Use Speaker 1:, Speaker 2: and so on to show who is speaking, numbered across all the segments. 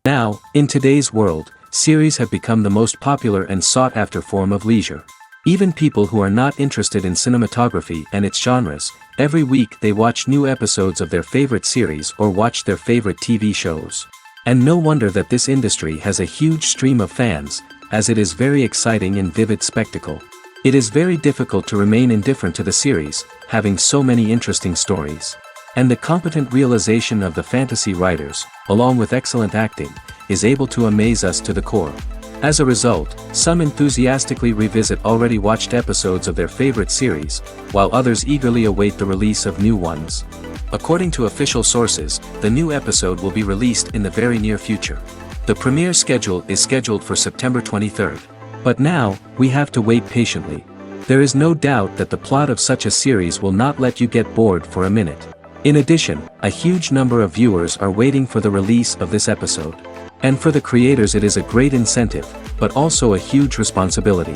Speaker 1: Now, in today's world, series have become the most popular and sought-after form of leisure. Even people who are not interested in cinematography and its genres, every week they watch new episodes of their favorite series or watch their favorite TV shows. And no wonder that this industry has a huge stream of fans, as it is very exciting and vivid spectacle. It is very difficult to remain indifferent to the series, having so many interesting stories. And the competent realization of the fantasy writers, along with excellent acting, is able to amaze us to the core. As a result, some enthusiastically revisit already watched episodes of their favorite series, while others eagerly await the release of new ones. According to official sources, the new episode will be released in the very near future. The premiere schedule is scheduled for September 23rd. But now, we have to wait patiently. There is no doubt that the plot of such a series will not let you get bored for a minute. In addition, a huge number of viewers are waiting for the release of this episode. And for the creators it is a great incentive, but also a huge responsibility.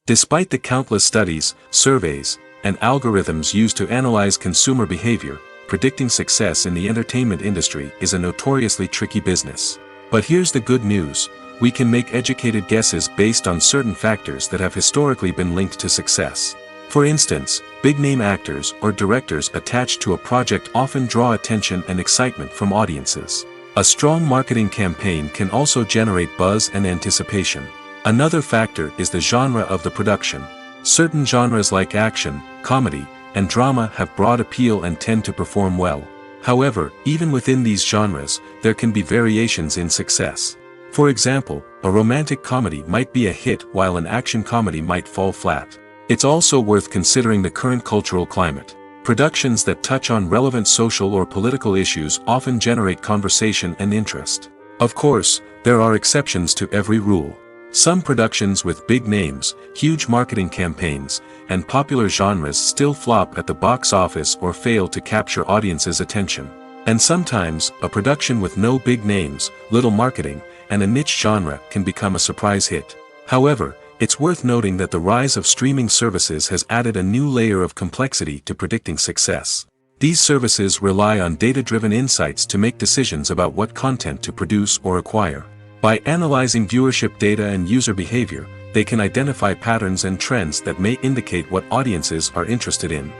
Speaker 1: Despite the countless studies, surveys, and algorithms used to analyze consumer behavior, predicting success in the entertainment industry is a notoriously tricky business. But here's the good news: we can make educated guesses based on certain factors that have historically been linked to success. For instance, big-name actors or directors attached to a project often draw attention and excitement from audiences. A strong marketing campaign can also generate buzz and anticipation. Another factor is the genre of the production. Certain genres like action, comedy, and drama have broad appeal and tend to perform well. However, even within these genres, there can be variations in success. For example, a romantic comedy might be a hit while an action comedy might fall flat. It's also worth considering the current cultural climate. Productions that touch on relevant social or political issues often generate conversation and interest. Of course, there are exceptions to every rule. Some productions with big names, huge marketing campaigns, and popular genres still flop at the box office or fail to capture audiences' attention. And sometimes, a production with no big names, little marketing, and a niche genre can become a surprise hit. However, it's worth noting that the rise of streaming services has added a new layer of complexity to predicting success. These services rely on data-driven insights to make decisions about what content to produce or acquire. By analyzing viewership data and user behavior, they can identify patterns and trends that may indicate what audiences are interested in.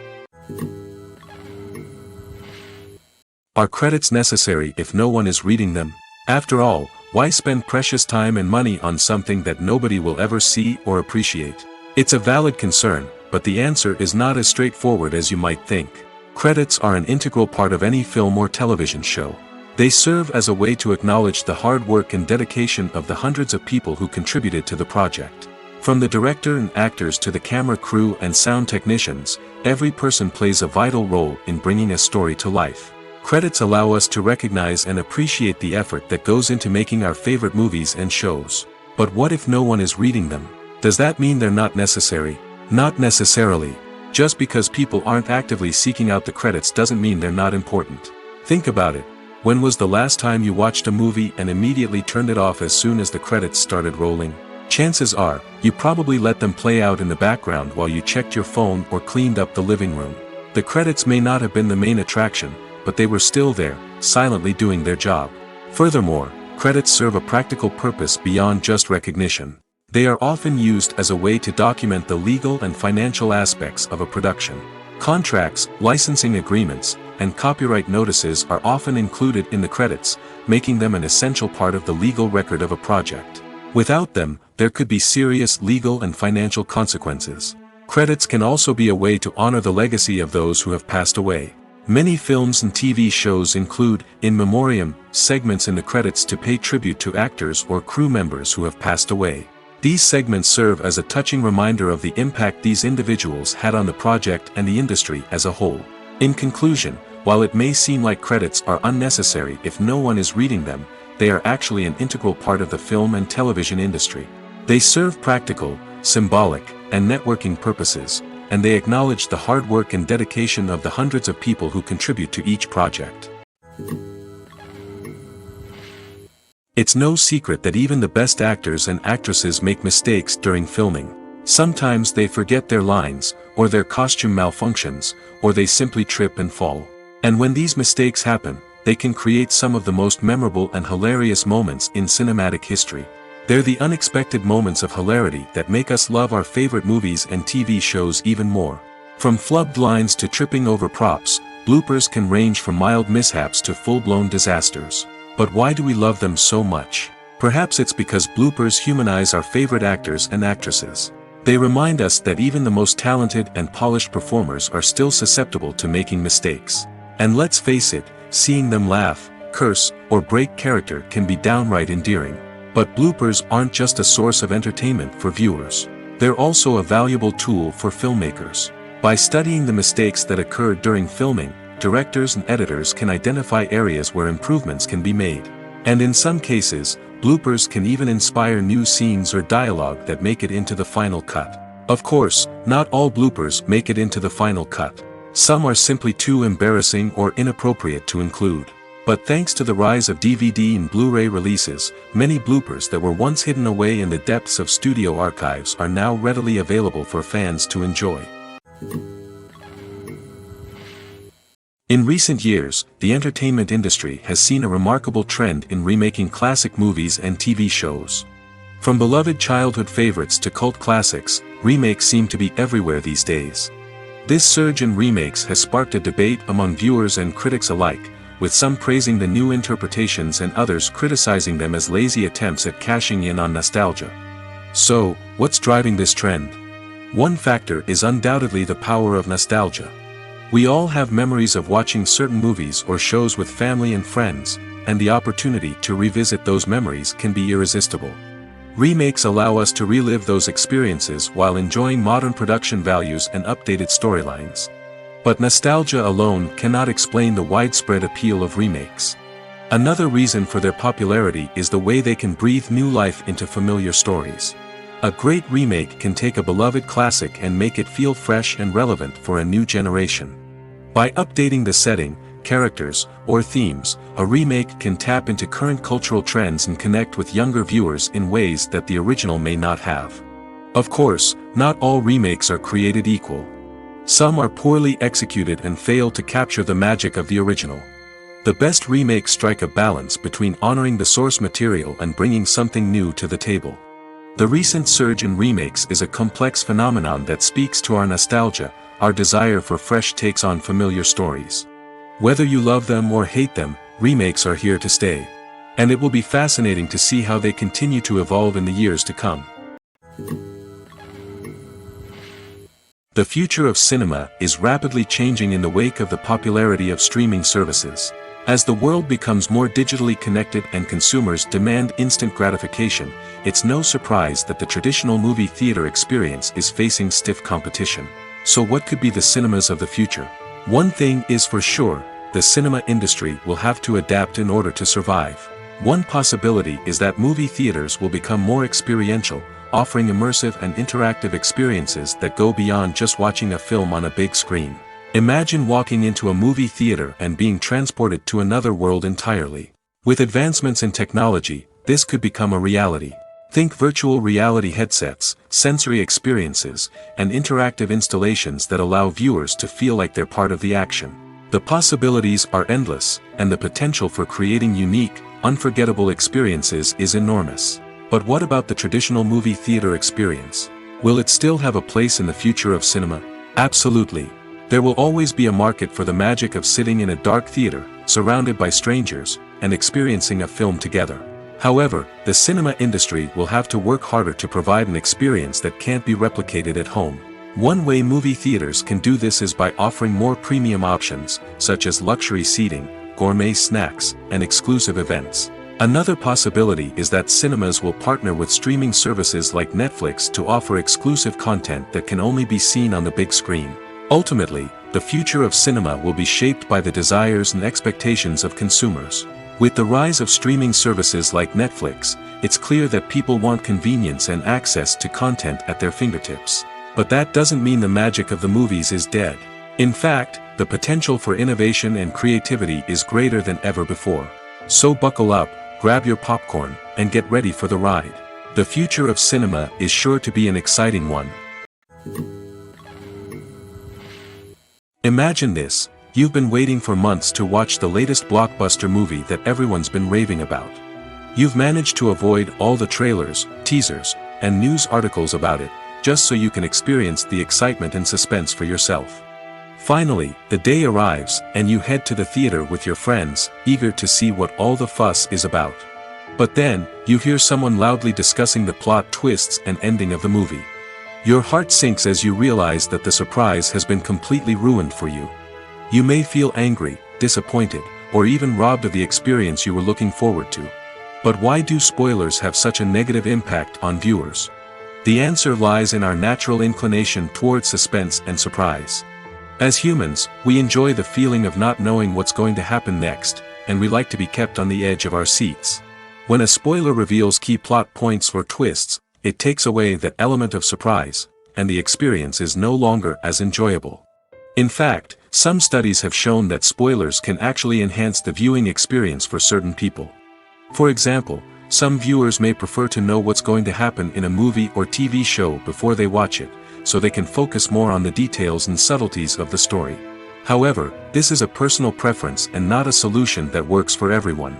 Speaker 1: Are credits necessary if no one is reading them? After all, why spend precious time and money on something that nobody will ever see or appreciate? It's a valid concern, but the answer is not as straightforward as you might think. Credits are an integral part of any film or television show. They serve as a way to acknowledge the hard work and dedication of the hundreds of people who contributed to the project. From the director and actors to the camera crew and sound technicians, every person plays a vital role in bringing a story to life. Credits allow us to recognize and appreciate the effort that goes into making our favorite movies and shows. But what if no one is reading them? Does that mean they're not necessary? Not necessarily. Just because people aren't actively seeking out the credits doesn't mean they're not important. Think about it. When was the last time you watched a movie and immediately turned it off as soon as the credits started rolling? Chances are, you probably let them play out in the background while you checked your phone or cleaned up the living room. The credits may not have been the main attraction, but they were still there, silently doing their job. Furthermore, credits serve a practical purpose beyond just recognition. They are often used as a way to document the legal and financial aspects of a production. Contracts, licensing agreements, and copyright notices are often included in the credits, making them an essential part of the legal record of a project. Without them, there could be serious legal and financial consequences. Credits can also be a way to honor the legacy of those who have passed away. Many films and TV shows include, in memoriam, segments in the credits to pay tribute to actors or crew members who have passed away. These segments serve as a touching reminder of the impact these individuals had on the project and the industry as a whole. In conclusion, while it may seem like credits are unnecessary if no one is reading them, they are actually an integral part of the film and television industry. They serve practical, symbolic, and networking purposes, and they acknowledge the hard work and dedication of the hundreds of people who contribute to each project. It's no secret that even the best actors and actresses make mistakes during filming. Sometimes they forget their lines, or their costume malfunctions, or they simply trip and fall. And when these mistakes happen, they can create some of the most memorable and hilarious moments in cinematic history. They're the unexpected moments of hilarity that make us love our favorite movies and TV shows even more. From flubbed lines to tripping over props, bloopers can range from mild mishaps to full-blown disasters. But why do we love them so much? Perhaps it's because bloopers humanize our favorite actors and actresses. They remind us that even the most talented and polished performers are still susceptible to making mistakes. And let's face it, seeing them laugh, curse, or break character can be downright endearing. But bloopers aren't just a source of entertainment for viewers. They're also a valuable tool for filmmakers. By studying the mistakes that occurred during filming, directors and editors can identify areas where improvements can be made. And in some cases, bloopers can even inspire new scenes or dialogue that make it into the final cut. Of course, not all bloopers make it into the final cut. Some are simply too embarrassing or inappropriate to include. But thanks to the rise of DVD and Blu-ray releases, many bloopers that were once hidden away in the depths of studio archives are now readily available for fans to enjoy. In recent years, the entertainment industry has seen a remarkable trend in remaking classic movies and TV shows. From beloved childhood favorites to cult classics, remakes seem to be everywhere these days. This surge in remakes has sparked a debate among viewers and critics alike, with some praising the new interpretations and others criticizing them as lazy attempts at cashing in on nostalgia. So, what's driving this trend? One factor is undoubtedly the power of nostalgia. We all have memories of watching certain movies or shows with family and friends, and the opportunity to revisit those memories can be irresistible. Remakes allow us to relive those experiences while enjoying modern production values and updated storylines. But nostalgia alone cannot explain the widespread appeal of remakes. Another reason for their popularity is the way they can breathe new life into familiar stories. A great remake can take a beloved classic and make it feel fresh and relevant for a new generation. By updating the setting, characters, or themes, a remake can tap into current cultural trends and connect with younger viewers in ways that the original may not have. Of course, not all remakes are created equal. Some are poorly executed and fail to capture the magic of the original. The best remakes strike a balance between honoring the source material and bringing something new to the table. The recent surge in remakes is a complex phenomenon that speaks to our nostalgia, our desire for fresh takes on familiar stories. Whether you love them or hate them, remakes are here to stay. And it will be fascinating to see how they continue to evolve in the years to come. The future of cinema is rapidly changing in the wake of the popularity of streaming services. As the world becomes more digitally connected and consumers demand instant gratification, it's no surprise that the traditional movie theater experience is facing stiff competition. So what could be the cinemas of the future? One thing is for sure, the cinema industry will have to adapt in order to survive. One possibility is that movie theaters will become more experiential, offering immersive and interactive experiences that go beyond just watching a film on a big screen. Imagine walking into a movie theater and being transported to another world entirely. With advancements in technology, this could become a reality. Think virtual reality headsets, sensory experiences, and interactive installations that allow viewers to feel like they're part of the action. The possibilities are endless, and the potential for creating unique, unforgettable experiences is enormous. But what about the traditional movie theater experience? Will it still have a place in the future of cinema? Absolutely. There will always be a market for the magic of sitting in a dark theater, surrounded by strangers, and experiencing a film together. However, the cinema industry will have to work harder to provide an experience that can't be replicated at home. One way movie theaters can do this is by offering more premium options, such as luxury seating, gourmet snacks, and exclusive events. Another possibility is that cinemas will partner with streaming services like Netflix to offer exclusive content that can only be seen on the big screen. Ultimately, the future of cinema will be shaped by the desires and expectations of consumers. With the rise of streaming services like Netflix, it's clear that people want convenience and access to content at their fingertips. But that doesn't mean the magic of the movies is dead. In fact, the potential for innovation and creativity is greater than ever before. So buckle up, grab your popcorn, and get ready for the ride. The future of cinema is sure to be an exciting one. Imagine this. You've been waiting for months to watch the latest blockbuster movie that everyone's been raving about. You've managed to avoid all the trailers, teasers, and news articles about it, just so you can experience the excitement and suspense for yourself. Finally, the day arrives, and you head to the theater with your friends, eager to see what all the fuss is about. But then, you hear someone loudly discussing the plot twists and ending of the movie. Your heart sinks as you realize that the surprise has been completely ruined for you. You may feel angry, disappointed, or even robbed of the experience you were looking forward to. But why do spoilers have such a negative impact on viewers? The answer lies in our natural inclination towards suspense and surprise. As humans, we enjoy the feeling of not knowing what's going to happen next, and we like to be kept on the edge of our seats. When a spoiler reveals key plot points or twists, it takes away that element of surprise, and the experience is no longer as enjoyable. In fact, some studies have shown that spoilers can actually enhance the viewing experience for certain people. For example, some viewers may prefer to know what's going to happen in a movie or TV show before they watch it, so they can focus more on the details and subtleties of the story. However, this is a personal preference and not a solution that works for everyone.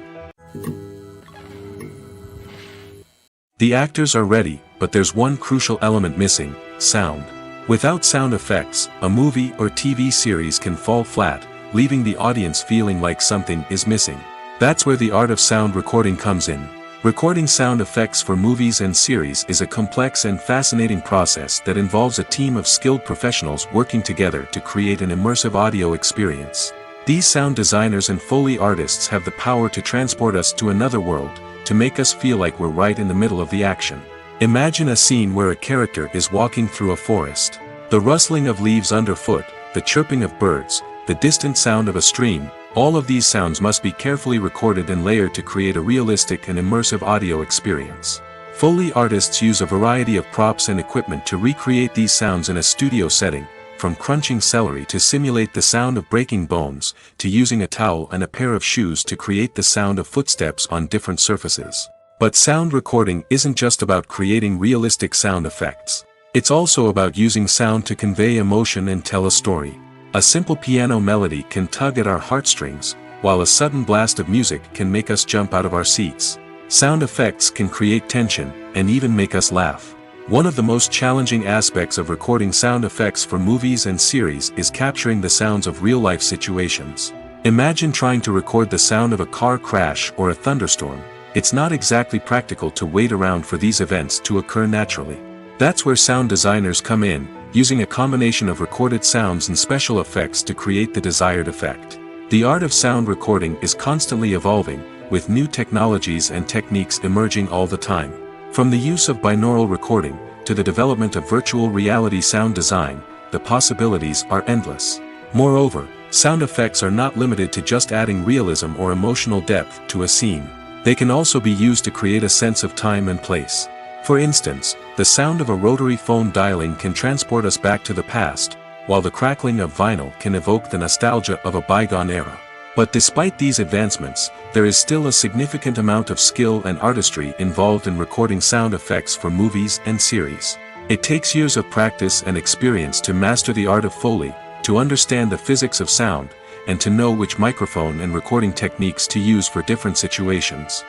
Speaker 1: The actors are ready, but there's one crucial element missing: sound. Without sound effects, a movie or TV series can fall flat, leaving the audience feeling like something is missing. That's where the art of sound recording comes in. Recording sound effects for movies and series is a complex and fascinating process that involves a team of skilled professionals working together to create an immersive audio experience. These sound designers and Foley artists have the power to transport us to another world, to make us feel like we're right in the middle of the action. Imagine a scene where a character is walking through a forest. The rustling of leaves underfoot, the chirping of birds, the distant sound of a stream, all of these sounds must be carefully recorded and layered to create a realistic and immersive audio experience. Foley artists use a variety of props and equipment to recreate these sounds in a studio setting, from crunching celery to simulate the sound of breaking bones, to using a towel and a pair of shoes to create the sound of footsteps on different surfaces. But sound recording isn't just about creating realistic sound effects. It's also about using sound to convey emotion and tell a story. A simple piano melody can tug at our heartstrings, while a sudden blast of music can make us jump out of our seats. Sound effects can create tension, and even make us laugh. One of the most challenging aspects of recording sound effects for movies and series is capturing the sounds of real-life situations. Imagine trying to record the sound of a car crash or a thunderstorm. It's not exactly practical to wait around for these events to occur naturally. That's where sound designers come in, using a combination of recorded sounds and special effects to create the desired effect. The art of sound recording is constantly evolving, with new technologies and techniques emerging all the time. From the use of binaural recording, to the development of virtual reality sound design, the possibilities are endless. Moreover, sound effects are not limited to just adding realism or emotional depth to a scene. They can also be used to create a sense of time and place. For instance, the sound of a rotary phone dialing can transport us back to the past, while the crackling of vinyl can evoke the nostalgia of a bygone era. But despite these advancements, there is still a significant amount of skill and artistry involved in recording sound effects for movies and series. It takes years of practice and experience to master the art of Foley, to understand the physics of sound, and to know which microphone and recording techniques to use for different situations.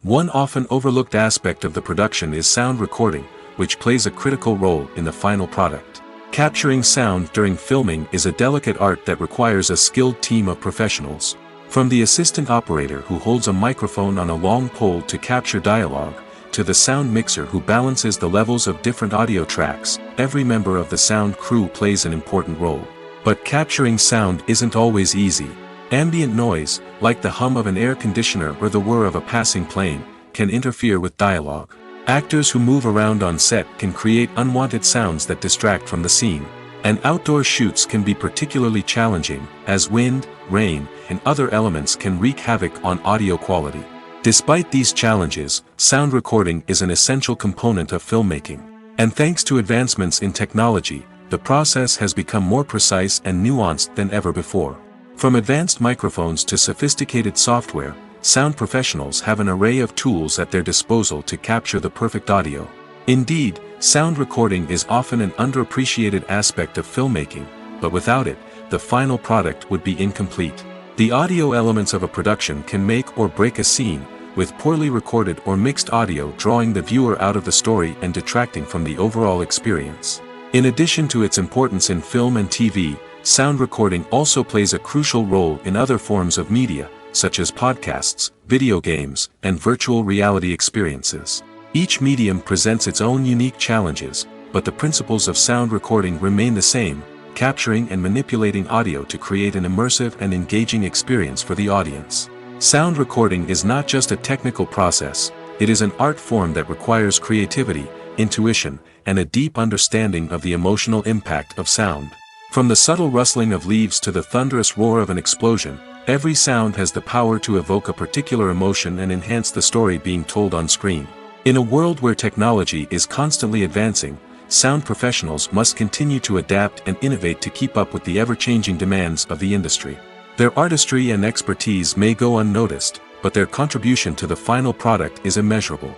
Speaker 1: One often overlooked aspect of the production is sound recording, which plays a critical role in the final product. Capturing sound during filming is a delicate art that requires a skilled team of professionals. From the assistant operator who holds a microphone on a long pole to capture dialogue, to the sound mixer who balances the levels of different audio tracks, every member of the sound crew plays an important role. But capturing sound isn't always easy. Ambient noise, like the hum of an air conditioner or the whir of a passing plane, can interfere with dialogue. Actors who move around on set can create unwanted sounds that distract from the scene. And outdoor shoots can be particularly challenging, as wind, rain, and other elements can wreak havoc on audio quality. Despite these challenges, sound recording is an essential component of filmmaking. And thanks to advancements in technology, the process has become more precise and nuanced than ever before. From advanced microphones to sophisticated software, sound professionals have an array of tools at their disposal to capture the perfect audio. Indeed, sound recording is often an underappreciated aspect of filmmaking, but without it, the final product would be incomplete. The audio elements of a production can make or break a scene, with poorly recorded or mixed audio drawing the viewer out of the story and detracting from the overall experience. In addition to its importance in film and TV, sound recording also plays a crucial role in other forms of media, such as podcasts, video games, and virtual reality experiences. Each medium presents its own unique challenges, but the principles of sound recording remain the same: capturing and manipulating audio to create an immersive and engaging experience for the audience. Sound recording is not just a technical process, it is an art form that requires creativity, intuition, and a deep understanding of the emotional impact of sound. From the subtle rustling of leaves to the thunderous roar of an explosion, every sound has the power to evoke a particular emotion and enhance the story being told on screen. In a world where technology is constantly advancing, sound professionals must continue to adapt and innovate to keep up with the ever-changing demands of the industry. Their artistry and expertise may go unnoticed, but their contribution to the final product is immeasurable.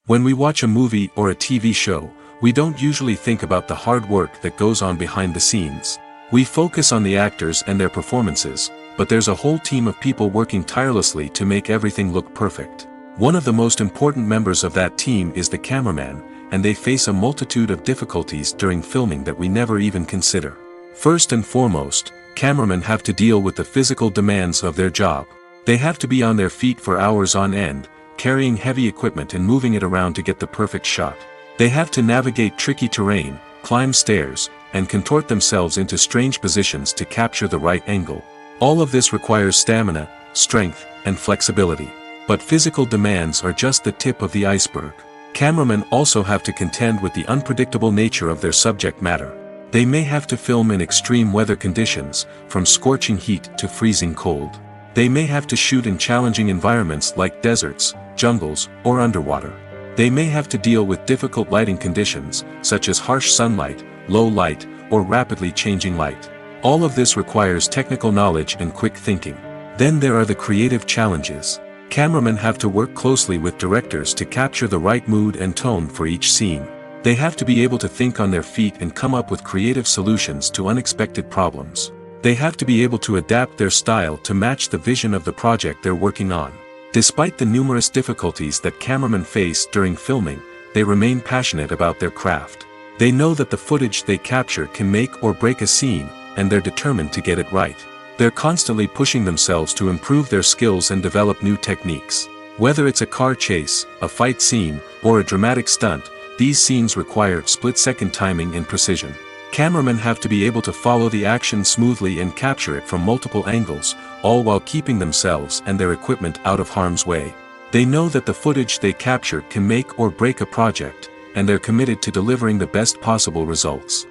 Speaker 1: When we watch a movie or a TV show, we don't usually think about the hard work that goes on behind the scenes. We focus on the actors and their performances, but there's a whole team of people working tirelessly to make everything look perfect. One of the most important members of that team is the cameraman, and they face a multitude of difficulties during filming that we never even consider. First and foremost, cameramen have to deal with the physical demands of their job. They have to be on their feet for hours on end, carrying heavy equipment and moving it around to get the perfect shot. They have to navigate tricky terrain, climb stairs, and contort themselves into strange positions to capture the right angle. All of this requires stamina, strength, and flexibility. But physical demands are just the tip of the iceberg. Cameramen also have to contend with the unpredictable nature of their subject matter. They may have to film in extreme weather conditions, from scorching heat to freezing cold. They may have to shoot in challenging environments like deserts, jungles, or underwater. They may have to deal with difficult lighting conditions, such as harsh sunlight, low light, or rapidly changing light. All of this requires technical knowledge and quick thinking. Then there are the creative challenges. Cameramen have to work closely with directors to capture the right mood and tone for each scene. They have to be able to think on their feet and come up with creative solutions to unexpected problems. They have to be able to adapt their style to match the vision of the project they're working on. Despite the numerous difficulties that cameramen face during filming, they remain passionate about their craft. They know that the footage they capture can make or break a scene, and they're determined to get it right. They're constantly pushing themselves to improve their skills and develop new techniques. Whether it's a car chase, a fight scene, or a dramatic stunt, these scenes require split-second timing and precision. Cameramen have to be able to follow the action smoothly and capture it from multiple angles, all while keeping themselves and their equipment out of harm's way. They know that the footage they capture can make or break a project, and they're committed to delivering the best possible results.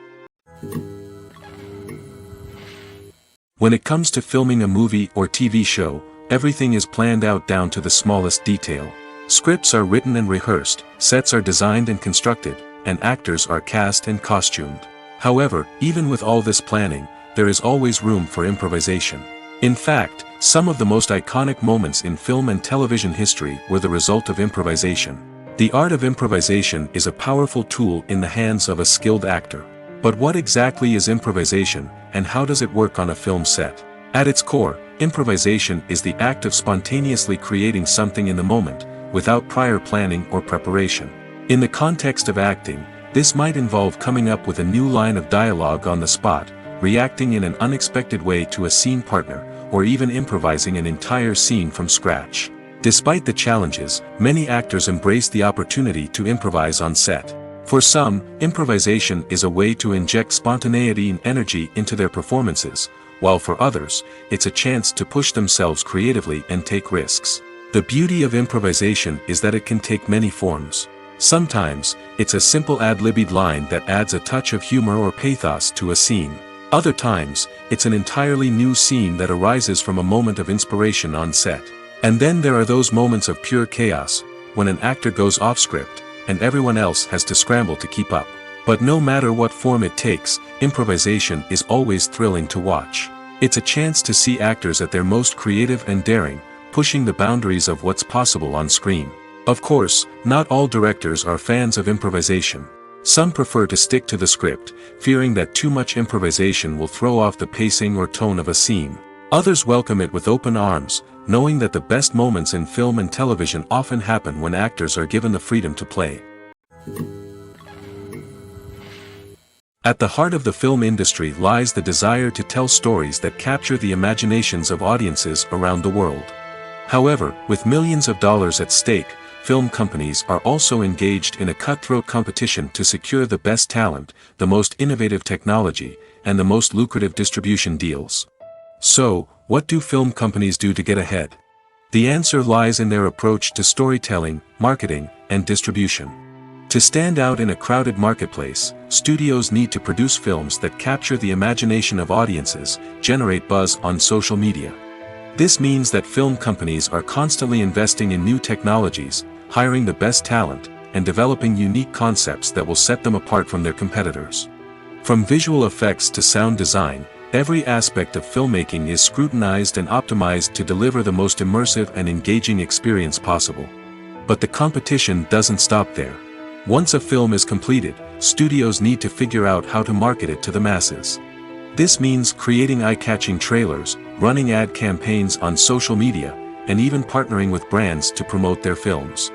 Speaker 1: When it comes to filming a movie or TV show, everything is planned out down to the smallest detail. Scripts are written and rehearsed, sets are designed and constructed, and actors are cast and costumed. However, even with all this planning, there is always room for improvisation. In fact, some of the most iconic moments in film and television history were the result of improvisation. The art of improvisation is a powerful tool in the hands of a skilled actor. But what exactly is improvisation, and how does it work on a film set? At its core, improvisation is the act of spontaneously creating something in the moment, without prior planning or preparation. In the context of acting, this might involve coming up with a new line of dialogue on the spot, reacting in an unexpected way to a scene partner, or even improvising an entire scene from scratch. Despite the challenges, many actors embrace the opportunity to improvise on set. For some, improvisation is a way to inject spontaneity and energy into their performances, while for others, it's a chance to push themselves creatively and take risks. The beauty of improvisation is that it can take many forms. Sometimes, it's a simple ad-libbed line that adds a touch of humor or pathos to a scene. Other times, it's an entirely new scene that arises from a moment of inspiration on set. And then there are those moments of pure chaos, when an actor goes off script, and everyone else has to scramble to keep up. But no matter what form it takes, improvisation is always thrilling to watch. It's a chance to see actors at their most creative and daring, pushing the boundaries of what's possible on screen. Of course, not all directors are fans of improvisation. Some prefer to stick to the script, fearing that too much improvisation will throw off the pacing or tone of a scene. Others welcome it with open arms, knowing that the best moments in film and television often happen when actors are given the freedom to play. At the heart of the film industry lies the desire to tell stories that capture the imaginations of audiences around the world. However, with millions of dollars at stake, film companies are also engaged in a cutthroat competition to secure the best talent, the most innovative technology, and the most lucrative distribution deals. So, what do film companies do to get ahead? The answer lies in their approach to storytelling, marketing, and distribution. To stand out in a crowded marketplace, studios need to produce films that capture the imagination of audiences, generate buzz on social media. This means that film companies are constantly investing in new technologies, hiring the best talent, and developing unique concepts that will set them apart from their competitors. From visual effects to sound design, every aspect of filmmaking is scrutinized and optimized to deliver the most immersive and engaging experience possible. But the competition doesn't stop there. Once a film is completed, studios need to figure out how to market it to the masses. This means creating eye-catching trailers, running ad campaigns on social media, and even partnering with brands to promote their films.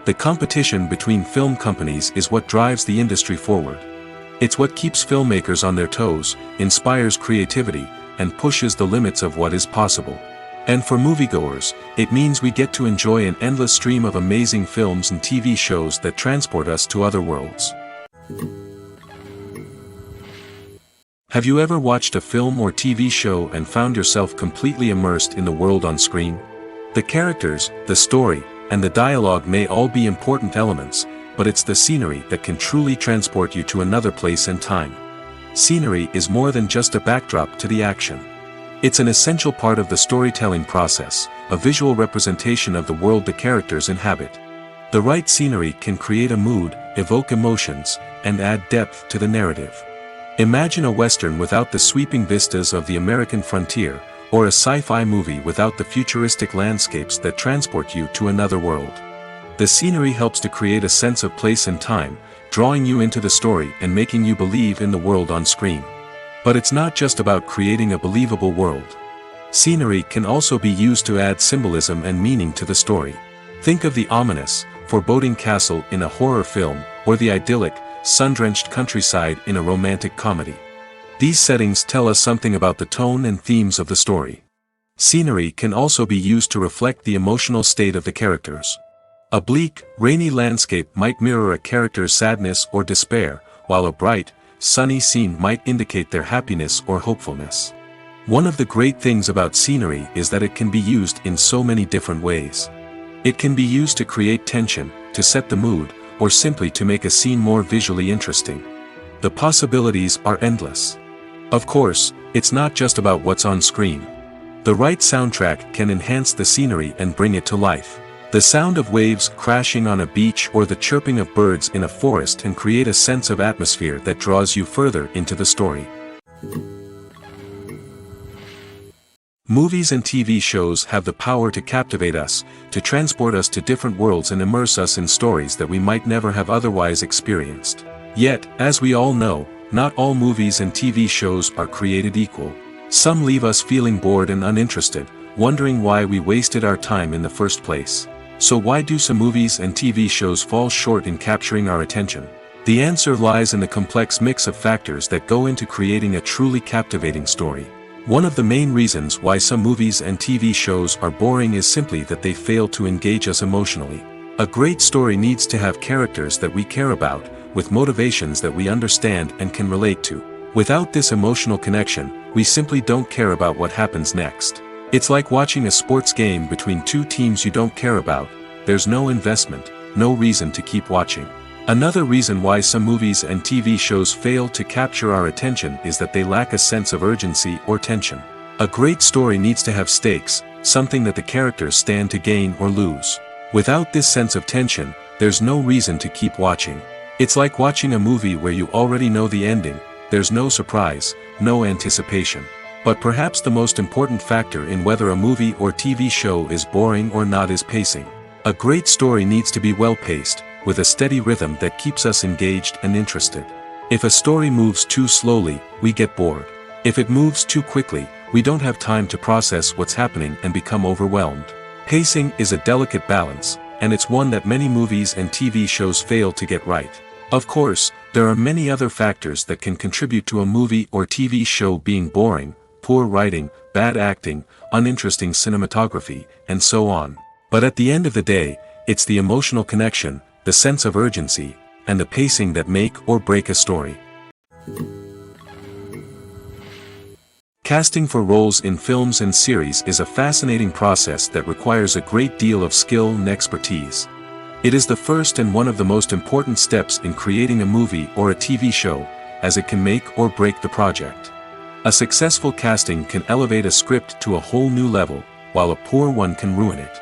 Speaker 1: The competition between film companies is what drives the industry forward. It's what keeps filmmakers on their toes, inspires creativity, and pushes the limits of what is possible. And for moviegoers, it means we get to enjoy an endless stream of amazing films and TV shows that transport us to other worlds. Have you ever watched a film or TV show and found yourself completely immersed in the world on screen? The characters, the story, and the dialogue may all be important elements, but it's the scenery that can truly transport you to another place and time. Scenery is more than just a backdrop to the action. It's an essential part of the storytelling process, a visual representation of the world the characters inhabit. The right scenery can create a mood, evoke emotions, and add depth to the narrative. Imagine a Western without the sweeping vistas of the American frontier, or a sci-fi movie without the futuristic landscapes that transport you to another world. The scenery helps to create a sense of place and time, drawing you into the story and making you believe in the world on screen. But it's not just about creating a believable world. Scenery can also be used to add symbolism and meaning to the story. Think of the ominous, foreboding castle in a horror film, or the idyllic, sun-drenched countryside in a romantic comedy. These settings tell us something about the tone and themes of the story. Scenery can also be used to reflect the emotional state of the characters. A bleak, rainy landscape might mirror a character's sadness or despair, while a bright, sunny scene might indicate their happiness or hopefulness. One of the great things about scenery is that it can be used in so many different ways. It can be used to create tension, to set the mood, or simply to make a scene more visually interesting. The possibilities are endless. Of course, it's not just about what's on screen. The right soundtrack can enhance the scenery and bring it to life. The sound of waves crashing on a beach or the chirping of birds in a forest can create a sense of atmosphere that draws you further into the story. Movies and TV shows have the power to captivate us, to transport us to different worlds and immerse us in stories that we might never have otherwise experienced. Yet, as we all know, not all movies and TV shows are created equal. Some leave us feeling bored and uninterested, wondering why we wasted our time in the first place. So why do some movies and TV shows fall short in capturing our attention? The answer lies in the complex mix of factors that go into creating a truly captivating story. One of the main reasons why some movies and TV shows are boring is simply that they fail to engage us emotionally. A great story needs to have characters that we care about, with motivations that we understand and can relate to. Without this emotional connection, we simply don't care about what happens next. It's like watching a sports game between two teams you don't care about. There's no investment, no reason to keep watching. Another reason why some movies and TV shows fail to capture our attention is that they lack a sense of urgency or tension. A great story needs to have stakes, something that the characters stand to gain or lose. Without this sense of tension, there's no reason to keep watching. It's like watching a movie where you already know the ending. There's no surprise, no anticipation. But perhaps the most important factor in whether a movie or TV show is boring or not is pacing. A great story needs to be well-paced, with a steady rhythm that keeps us engaged and interested. If a story moves too slowly, we get bored. If it moves too quickly, we don't have time to process what's happening and become overwhelmed. Pacing is a delicate balance, and it's one that many movies and TV shows fail to get right. Of course, there are many other factors that can contribute to a movie or TV show being boring: poor writing, bad acting, uninteresting cinematography, and so on. But at the end of the day, it's the emotional connection, the sense of urgency, and the pacing that make or break a story. Casting for roles in films and series is a fascinating process that requires a great deal of skill and expertise. It is the first and one of the most important steps in creating a movie or a TV show, as it can make or break the project. A successful casting can elevate a script to a whole new level, while a poor one can ruin it.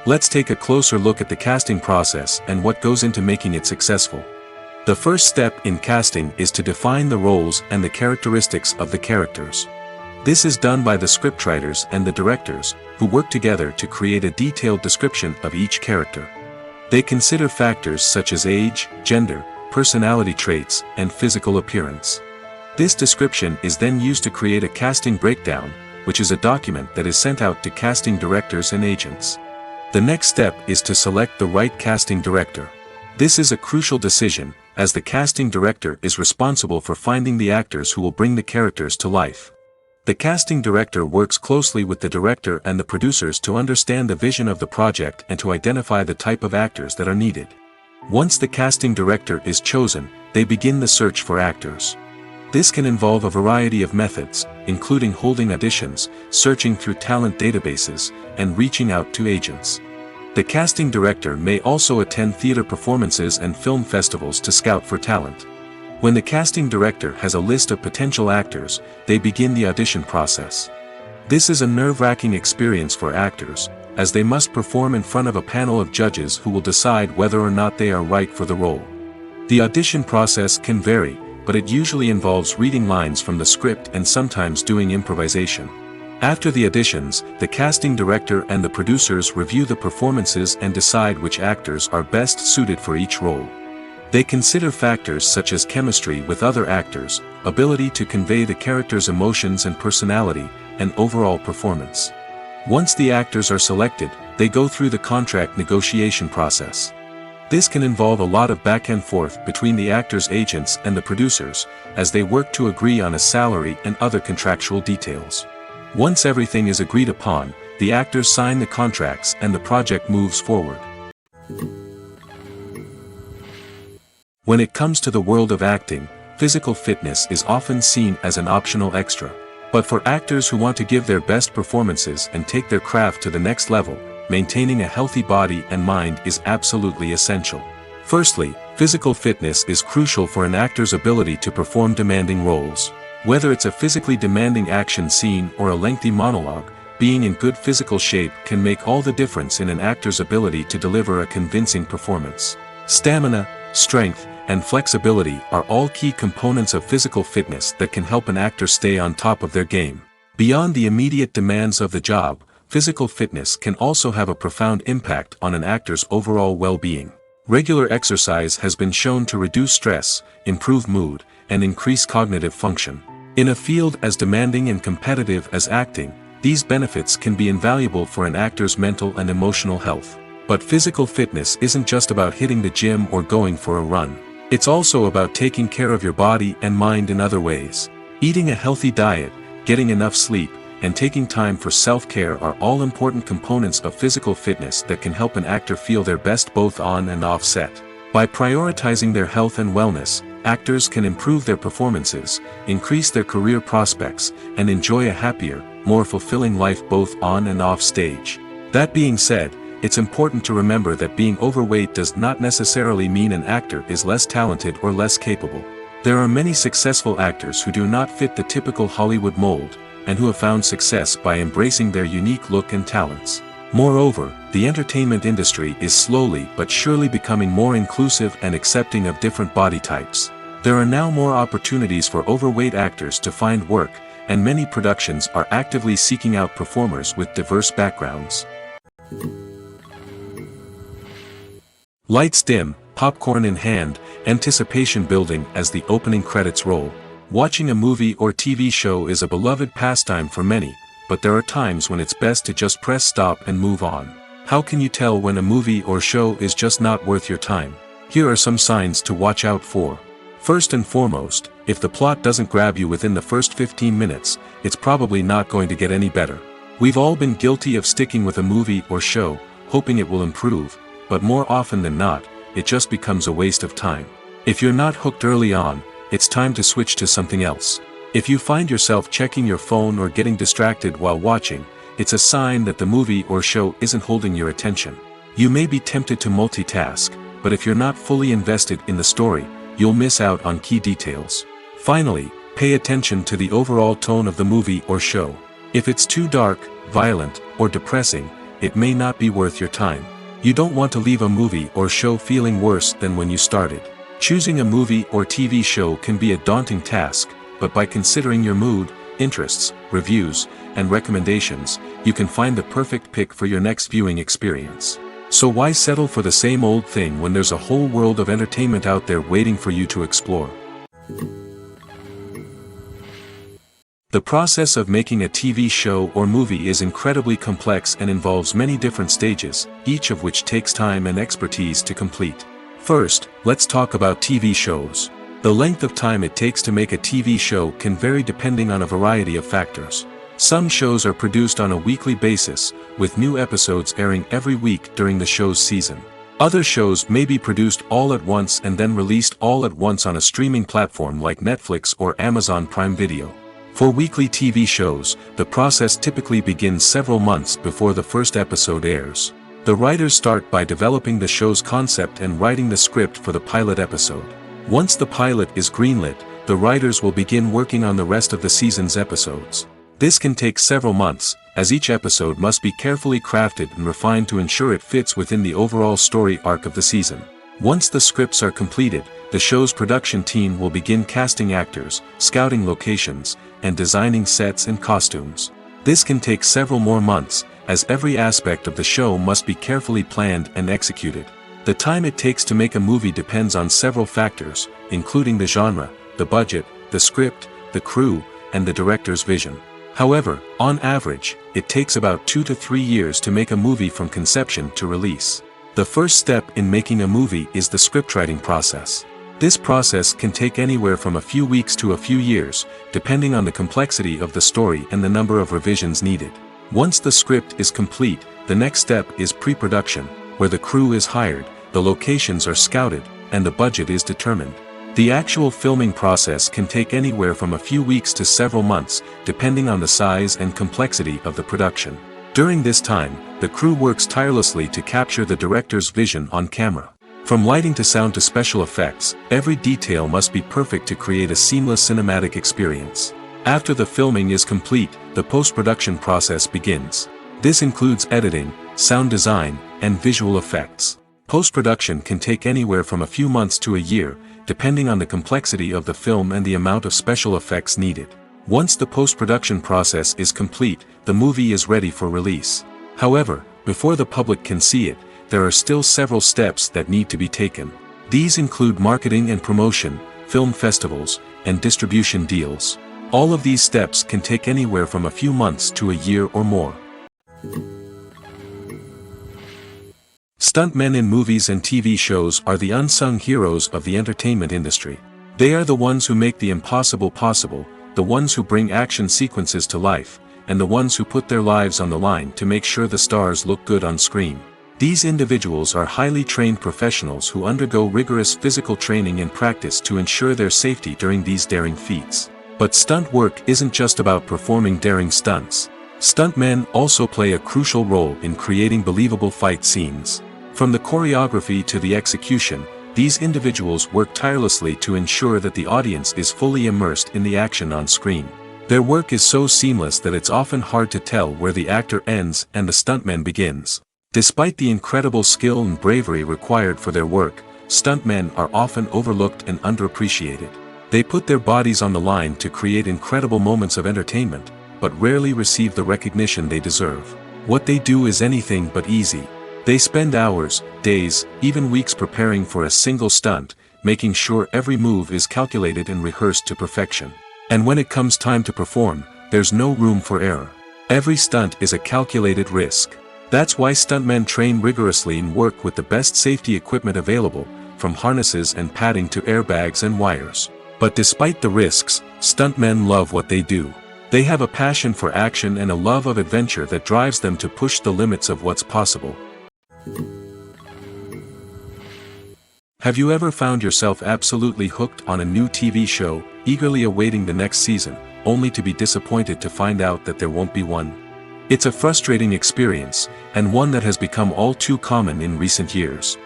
Speaker 1: Let's take a closer look at the casting process and what goes into making it successful. The first step in casting is to define the roles and the characteristics of the characters. This is done by the scriptwriters and the directors, who work together to create a detailed description of each character. They consider factors such as age, gender, personality traits, and physical appearance. This description is then used to create a casting breakdown, which is a document that is sent out to casting directors and agents. The next step is to select the right casting director. This is a crucial decision, as the casting director is responsible for finding the actors who will bring the characters to life. The casting director works closely with the director and the producers to understand the vision of the project and to identify the type of actors that are needed. Once the casting director is chosen, they begin the search for actors. This can involve a variety of methods, including holding auditions, searching through talent databases, and reaching out to agents. The casting director may also attend theater performances and film festivals to scout for talent. When the casting director has a list of potential actors, they begin the audition process. This is a nerve-wracking experience for actors, as they must perform in front of a panel of judges who will decide whether or not they are right for the role. The audition process can vary, but it usually involves reading lines from the script and sometimes doing improvisation. After the auditions, the casting director and the producers review the performances and decide which actors are best suited for each role. They consider factors such as chemistry with other actors, ability to convey the character's emotions and personality, and overall performance. Once the actors are selected, they go through the contract negotiation process. This can involve a lot of back and forth between the actors' agents and the producers, as they work to agree on a salary and other contractual details. Once everything is agreed upon, the actors sign the contracts and the project moves forward. When it comes to the world of acting, physical fitness is often seen as an optional extra. But for actors who want to give their best performances and take their craft to the next level, maintaining a healthy body and mind is absolutely essential. Firstly, physical fitness is crucial for an actor's ability to perform demanding roles. Whether it's a physically demanding action scene or a lengthy monologue, being in good physical shape can make all the difference in an actor's ability to deliver a convincing performance. Stamina, strength, and flexibility are all key components of physical fitness that can help an actor stay on top of their game. Beyond the immediate demands of the job, physical fitness can also have a profound impact on an actor's overall well-being. Regular exercise has been shown to reduce stress, improve mood, and increase cognitive function. In a field as demanding and competitive as acting, these benefits can be invaluable for an actor's mental and emotional health. But physical fitness isn't just about hitting the gym or going for a run. It's also about taking care of your body and mind in other ways. Eating a healthy diet, getting enough sleep, and taking time for self-care are all important components of physical fitness that can help an actor feel their best both on and off set. By prioritizing their health and wellness, actors can improve their performances, increase their career prospects, and enjoy a happier, more fulfilling life both on and off stage. That being said, it's important to remember that being overweight does not necessarily mean an actor is less talented or less capable. There are many successful actors who do not fit the typical Hollywood mold, and who have found success by embracing their unique look and talents. Moreover, the entertainment industry is slowly but surely becoming more inclusive and accepting of different body types. There are now more opportunities for overweight actors to find work, and many productions are actively seeking out performers with diverse backgrounds. Lights dim, popcorn in hand, anticipation building as the opening credits roll. Watching a movie or TV show is a beloved pastime for many, but there are times when it's best to just press stop and move on. How can you tell when a movie or show is just not worth your time? Here are some signs to watch out for. First and foremost, if the plot doesn't grab you within the first 15 minutes, it's probably not going to get any better. We've all been guilty of sticking with a movie or show, hoping it will improve, but more often than not, it just becomes a waste of time. If you're not hooked early on, it's time to switch to something else. If you find yourself checking your phone or getting distracted while watching, it's a sign that the movie or show isn't holding your attention. You may be tempted to multitask, but if you're not fully invested in the story, you'll miss out on key details. Finally, pay attention to the overall tone of the movie or show. If it's too dark, violent, or depressing, it may not be worth your time. You don't want to leave a movie or show feeling worse than when you started. Choosing a movie or TV show can be a daunting task, but by considering your mood, interests, reviews, and recommendations, you can find the perfect pick for your next viewing experience. So why settle for the same old thing when there's a whole world of entertainment out there waiting for you to explore? The process of making a TV show or movie is incredibly complex and involves many different stages, each of which takes time and expertise to complete. First, let's talk about TV shows. The length of time it takes to make a TV show can vary depending on a variety of factors. Some shows are produced on a weekly basis, with new episodes airing every week during the show's season. Other shows may be produced all at once and then released all at once on a streaming platform like Netflix or Amazon Prime Video. For weekly TV shows, the process typically begins several months before the first episode airs. The writers start by developing the show's concept and writing the script for the pilot episode. Once the pilot is greenlit, the writers will begin working on the rest of the season's episodes. This can take several months, as each episode must be carefully crafted and refined to ensure it fits within the overall story arc of the season. Once the scripts are completed, the show's production team will begin casting actors, scouting locations, and designing sets and costumes. This can take several more months, as every aspect of the show must be carefully planned and executed. The time it takes to make a movie depends on several factors, including the genre, the budget, the script, the crew, and the director's vision. However, on average, it takes about 2 to 3 years to make a movie from conception to release. The first step in making a movie is the scriptwriting process. This process can take anywhere from a few weeks to a few years, depending on the complexity of the story and the number of revisions needed. Once the script is complete, the next step is pre-production, where the crew is hired, the locations are scouted, and the budget is determined. The actual filming process can take anywhere from a few weeks to several months, depending on the size and complexity of the production. During this time, the crew works tirelessly to capture the director's vision on camera. From lighting to sound to special effects, every detail must be perfect to create a seamless cinematic experience. After the filming is complete, the post-production process begins. This includes editing, sound design, and visual effects. Post-production can take anywhere from a few months to a year, depending on the complexity of the film and the amount of special effects needed. Once the post-production process is complete, the movie is ready for release. However, before the public can see it, there are still several steps that need to be taken. These include marketing and promotion, film festivals, and distribution deals. All of these steps can take anywhere from a few months to a year or more. Stuntmen in movies and TV shows are the unsung heroes of the entertainment industry. They are the ones who make the impossible possible, the ones who bring action sequences to life, and the ones who put their lives on the line to make sure the stars look good on screen. These individuals are highly trained professionals who undergo rigorous physical training and practice to ensure their safety during these daring feats. But stunt work isn't just about performing daring stunts. Stuntmen also play a crucial role in creating believable fight scenes. From the choreography to the execution, these individuals work tirelessly to ensure that the audience is fully immersed in the action on screen. Their work is so seamless that it's often hard to tell where the actor ends and the stuntman begins. Despite the incredible skill and bravery required for their work, stuntmen are often overlooked and underappreciated. They put their bodies on the line to create incredible moments of entertainment, but rarely receive the recognition they deserve. What they do is anything but easy. They spend hours, days, even weeks preparing for a single stunt, making sure every move is calculated and rehearsed to perfection. And when it comes time to perform, there's no room for error. Every stunt is a calculated risk. That's why stuntmen train rigorously and work with the best safety equipment available, from harnesses and padding to airbags and wires. But despite the risks, stuntmen love what they do. They have a passion for action and a love of adventure that drives them to push the limits of what's possible. Have you ever found yourself absolutely hooked on a new TV show, eagerly awaiting the next season, only to be disappointed to find out that there won't be one? It's a frustrating experience, and one that has become all too common in recent years.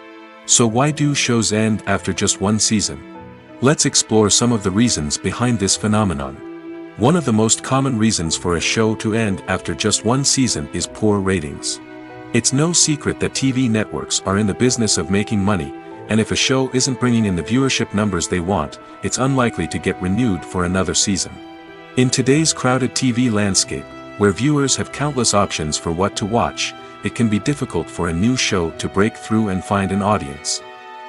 Speaker 1: So why do shows end after just one season? Let's explore some of the reasons behind this phenomenon. One of the most common reasons for a show to end after just one season is poor ratings. It's no secret that TV networks are in the business of making money, and if a show isn't bringing in the viewership numbers they want, it's unlikely to get renewed for another season. In today's crowded TV landscape, where viewers have countless options for what to watch, it can be difficult for a new show to break through and find an audience.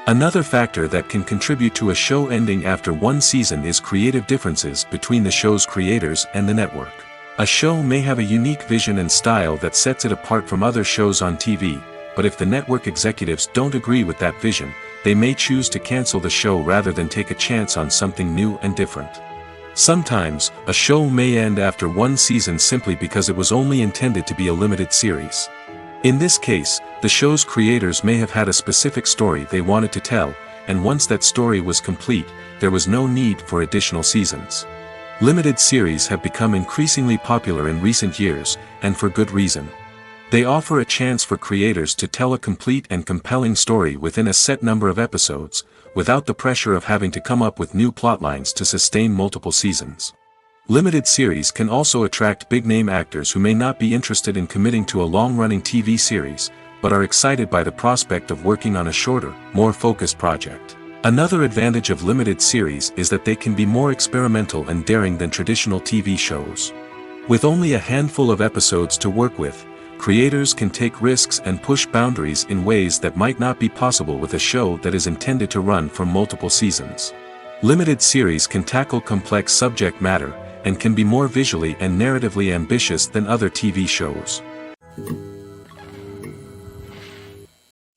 Speaker 1: Another factor that can contribute to a show ending after one season is creative differences between the show's creators and the network. A show may have a unique vision and style that sets it apart from other shows on TV, but if the network executives don't agree with that vision, they may choose to cancel the show rather than take a chance on something new and different. Sometimes, a show may end after one season simply because it was only intended to be a limited series. In this case, the show's creators may have had a specific story they wanted to tell, and once that story was complete, there was no need for additional seasons. Limited series have become increasingly popular in recent years, and for good reason. They offer a chance for creators to tell a complete and compelling story within a set number of episodes, without the pressure of having to come up with new plotlines to sustain multiple seasons. Limited series can also attract big-name actors who may not be interested in committing to a long-running TV series, but are excited by the prospect of working on a shorter, more focused project. Another advantage of limited series is that they can be more experimental and daring than traditional TV shows. With only a handful of episodes to work with, creators can take risks and push boundaries in ways that might not be possible with a show that is intended to run for multiple seasons. Limited series can tackle complex subject matter, and can be more visually and narratively ambitious than other TV shows.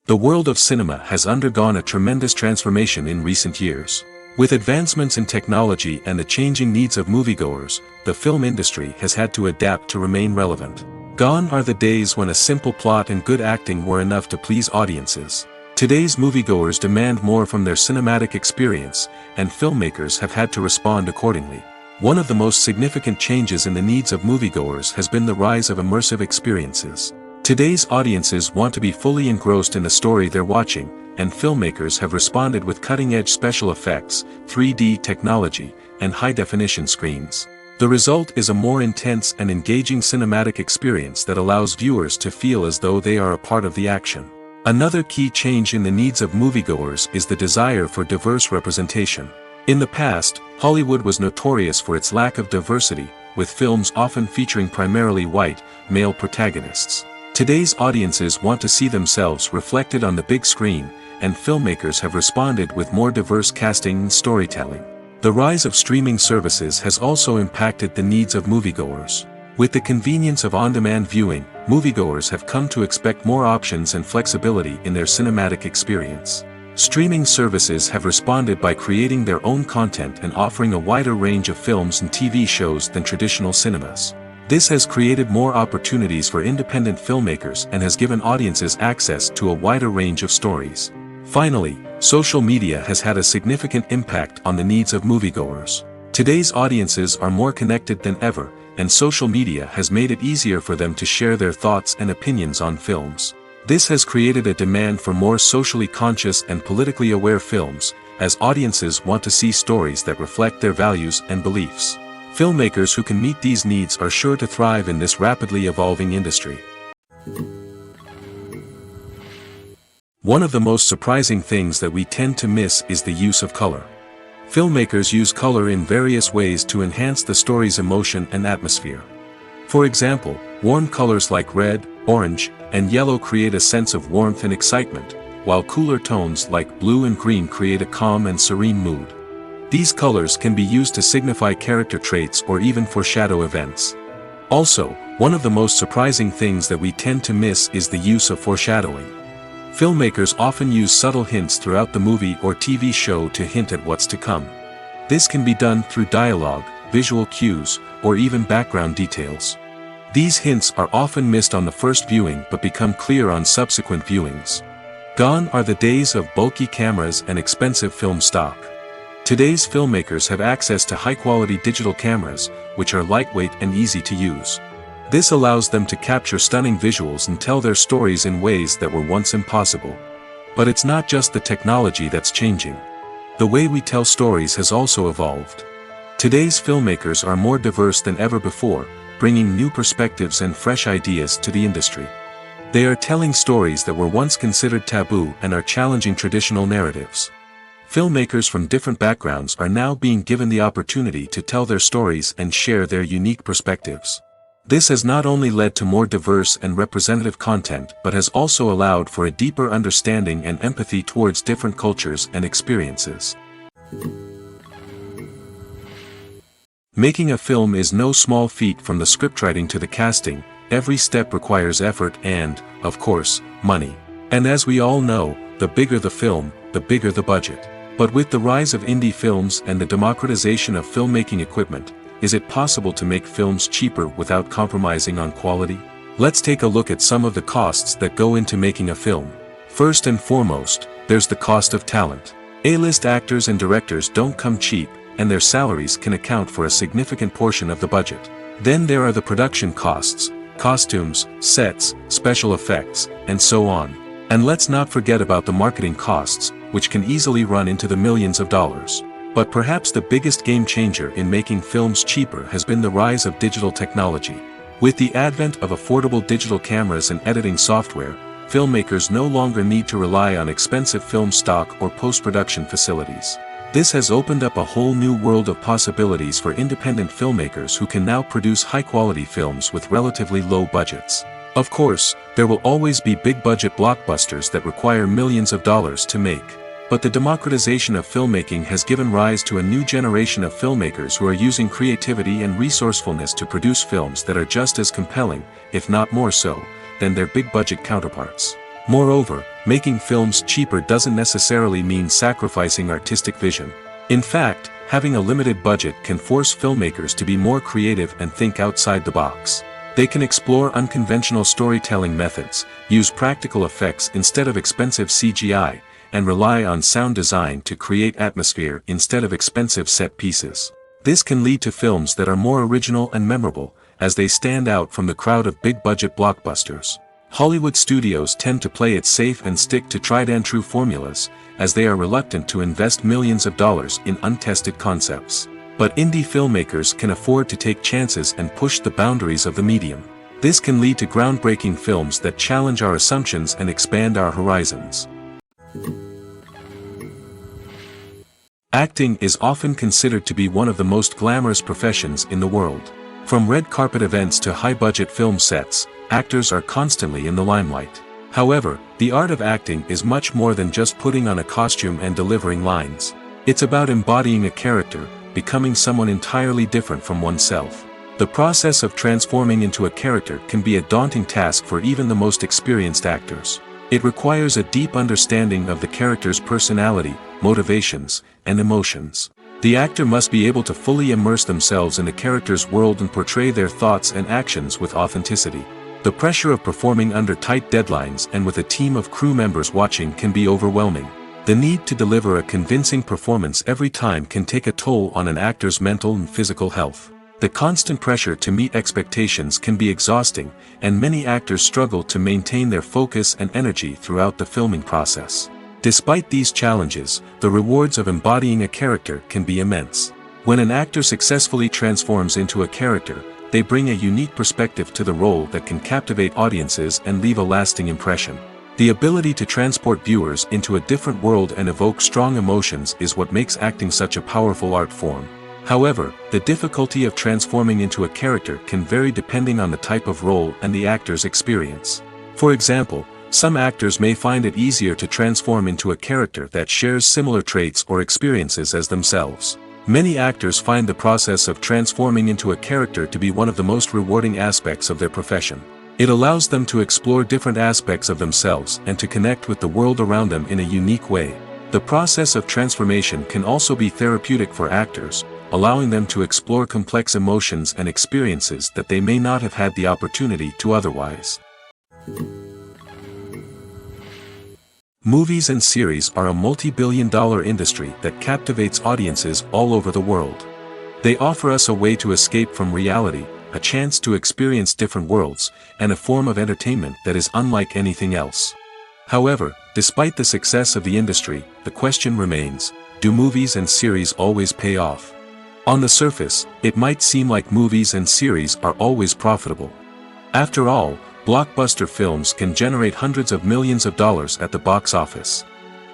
Speaker 1: The world of cinema has undergone a tremendous transformation in recent years. With advancements in technology and the changing needs of moviegoers, the film industry has had to adapt to remain relevant. Gone are the days when a simple plot and good acting were enough to please audiences. Today's moviegoers demand more from their cinematic experience, and filmmakers have had to respond accordingly. One of the most significant changes in the needs of moviegoers has been the rise of immersive experiences. Today's audiences want to be fully engrossed in the story they're watching, and filmmakers have responded with cutting-edge special effects, 3D technology, and high-definition screens. The result is a more intense and engaging cinematic experience that allows viewers to feel as though they are a part of the action. Another key change in the needs of moviegoers is the desire for diverse representation. In the past, Hollywood was notorious for its lack of diversity, with films often featuring primarily white, male protagonists. Today's audiences want to see themselves reflected on the big screen, and filmmakers have responded with more diverse casting and storytelling. The rise of streaming services has also impacted the needs of moviegoers. With the convenience of on-demand viewing, moviegoers have come to expect more options and flexibility in their cinematic experience. Streaming services have responded by creating their own content and offering a wider range of films and TV shows than traditional cinemas. This has created more opportunities for independent filmmakers and has given audiences access to a wider range of stories. Finally, social media has had a significant impact on the needs of moviegoers. Today's audiences are more connected than ever, and social media has made it easier for them to share their thoughts and opinions on films. This has created a demand for more socially conscious and politically aware films, as audiences want to see stories that reflect their values and beliefs. Filmmakers who can meet these needs are sure to thrive in this rapidly evolving industry. One of the most surprising things that we tend to miss is the use of color. Filmmakers use color in various ways to enhance the story's emotion and atmosphere. For example, warm colors like red, orange, and yellow create a sense of warmth and excitement, while cooler tones like blue and green create a calm and serene mood. These colors can be used to signify character traits or even foreshadow events. Also, one of the most surprising things that we tend to miss is the use of foreshadowing. Filmmakers often use subtle hints throughout the movie or TV show to hint at what's to come. This can be done through dialogue, visual cues, or even background details. These hints are often missed on the first viewing but become clear on subsequent viewings. Gone are the days of bulky cameras and expensive film stock. Today's filmmakers have access to high-quality digital cameras, which are lightweight and easy to use. This allows them to capture stunning visuals and tell their stories in ways that were once impossible. But it's not just the technology that's changing. The way we tell stories has also evolved. Today's filmmakers are more diverse than ever before, bringing new perspectives and fresh ideas to the industry. They are telling stories that were once considered taboo and are challenging traditional narratives. Filmmakers from different backgrounds are now being given the opportunity to tell their stories and share their unique perspectives. This has not only led to more diverse and representative content but has also allowed for a deeper understanding and empathy towards different cultures and experiences. Making a film is no small feat. From the scriptwriting to the casting, every step requires effort and, of course, money. And as we all know, the bigger the film, the bigger the budget. But with the rise of indie films and the democratization of filmmaking equipment, is it possible to make films cheaper without compromising on quality? Let's take a look at some of the costs that go into making a film. First and foremost, there's the cost of talent. A-list actors and directors don't come cheap, and their salaries can account for a significant portion of the budget. Then there are the production costs, costumes, sets, special effects, and so on. And let's not forget about the marketing costs, which can easily run into the millions of dollars. But perhaps the biggest game changer in making films cheaper has been the rise of digital technology. With the advent of affordable digital cameras and editing software, filmmakers no longer need to rely on expensive film stock or post-production facilities. This has opened up a whole new world of possibilities for independent filmmakers who can now produce high-quality films with relatively low budgets. Of course, there will always be big-budget blockbusters that require millions of dollars to make. But the democratization of filmmaking has given rise to a new generation of filmmakers who are using creativity and resourcefulness to produce films that are just as compelling, if not more so, than their big-budget counterparts. Moreover, making films cheaper doesn't necessarily mean sacrificing artistic vision. In fact, having a limited budget can force filmmakers to be more creative and think outside the box. They can explore unconventional storytelling methods, use practical effects instead of expensive CGI, and rely on sound design to create atmosphere instead of expensive set pieces. This can lead to films that are more original and memorable, as they stand out from the crowd of big-budget blockbusters. Hollywood studios tend to play it safe and stick to tried-and-true formulas, as they are reluctant to invest millions of dollars in untested concepts. But indie filmmakers can afford to take chances and push the boundaries of the medium. This can lead to groundbreaking films that challenge our assumptions and expand our horizons. Acting is often considered to be one of the most glamorous professions in the world. From red carpet events to high-budget film sets, actors are constantly in the limelight. However, the art of acting is much more than just putting on a costume and delivering lines. It's about embodying a character, becoming someone entirely different from oneself. The process of transforming into a character can be a daunting task for even the most experienced actors. It requires a deep understanding of the character's personality, motivations, and emotions. The actor must be able to fully immerse themselves in the character's world and portray their thoughts and actions with authenticity. The pressure of performing under tight deadlines and with a team of crew members watching can be overwhelming. The need to deliver a convincing performance every time can take a toll on an actor's mental and physical health. The constant pressure to meet expectations can be exhausting, and many actors struggle to maintain their focus and energy throughout the filming process. Despite these challenges, the rewards of embodying a character can be immense. When an actor successfully transforms into a character, they bring a unique perspective to the role that can captivate audiences and leave a lasting impression. The ability to transport viewers into a different world and evoke strong emotions is what makes acting such a powerful art form. However, the difficulty of transforming into a character can vary depending on the type of role and the actor's experience. For example, some actors may find it easier to transform into a character that shares similar traits or experiences as themselves. Many actors find the process of transforming into a character to be one of the most rewarding aspects of their profession. It allows them to explore different aspects of themselves and to connect with the world around them in a unique way. The process of transformation can also be therapeutic for actors, allowing them to explore complex emotions and experiences that they may not have had the opportunity to otherwise. Movies and series are a multi-billion-dollar industry that captivates audiences all over the world. They offer us a way to escape from reality, a chance to experience different worlds, and a form of entertainment that is unlike anything else. However, despite the success of the industry, the question remains, do movies and series always pay off? On the surface, it might seem like movies and series are always profitable. After all, blockbuster films can generate hundreds of millions of dollars at the box office.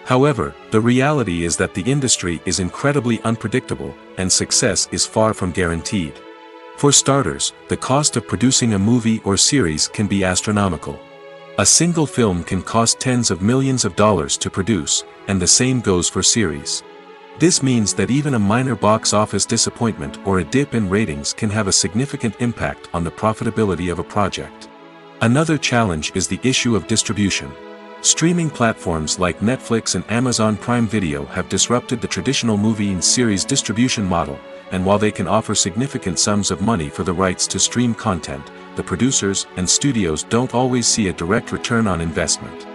Speaker 1: However, the reality is that the industry is incredibly unpredictable, and success is far from guaranteed. For starters, the cost of producing a movie or series can be astronomical. A single film can cost tens of millions of dollars to produce, and the same goes for series. This means that even a minor box office disappointment or a dip in ratings can have a significant impact on the profitability of a project. Another challenge is the issue of distribution. Streaming platforms like Netflix and Amazon Prime Video have disrupted the traditional movie and series distribution model, and while they can offer significant sums of money for the rights to stream content, the producers and studios don't always see a direct return on investment.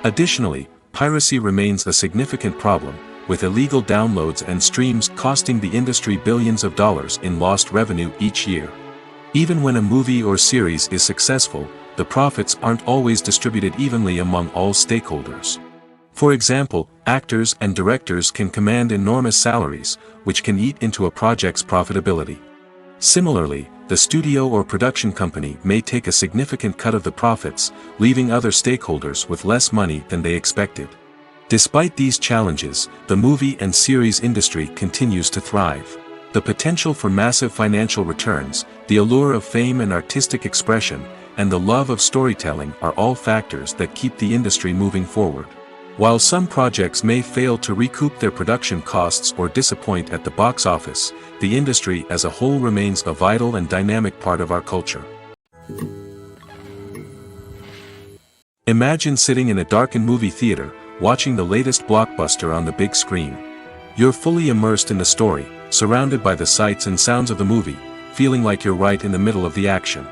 Speaker 1: Additionally, piracy remains a significant problem, with illegal downloads and streams costing the industry billions of dollars in lost revenue each year. Even when a movie or series is successful, the profits aren't always distributed evenly among all stakeholders. For example, actors and directors can command enormous salaries, which can eat into a project's profitability. Similarly, the studio or production company may take a significant cut of the profits, leaving other stakeholders with less money than they expected. Despite these challenges, the movie and series industry continues to thrive. The potential for massive financial returns, the allure of fame and artistic expression, and the love of storytelling are all factors that keep the industry moving forward. While some projects may fail to recoup their production costs or disappoint at the box office, the industry as a whole remains a vital and dynamic part of our culture. Imagine sitting in a darkened movie theater, watching the latest blockbuster on the big screen. You're fully immersed in the story, surrounded by the sights and sounds of the movie, feeling like you're right in the middle of the action.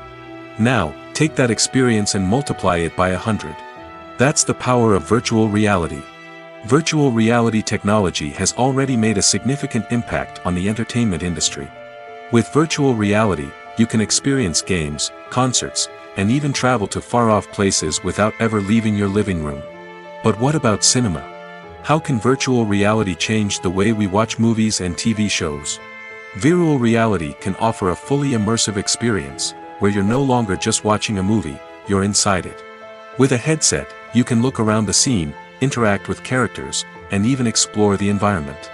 Speaker 1: Now, take that experience and multiply it by 100. That's the power of virtual reality. Virtual reality technology has already made a significant impact on the entertainment industry. With virtual reality, you can experience games, concerts, and even travel to far-off places without ever leaving your living room. But what about cinema? How can virtual reality change the way we watch movies and TV shows? Virtual reality can offer a fully immersive experience, where you're no longer just watching a movie, you're inside it. With a headset, you can look around the scene, interact with characters, and even explore the environment.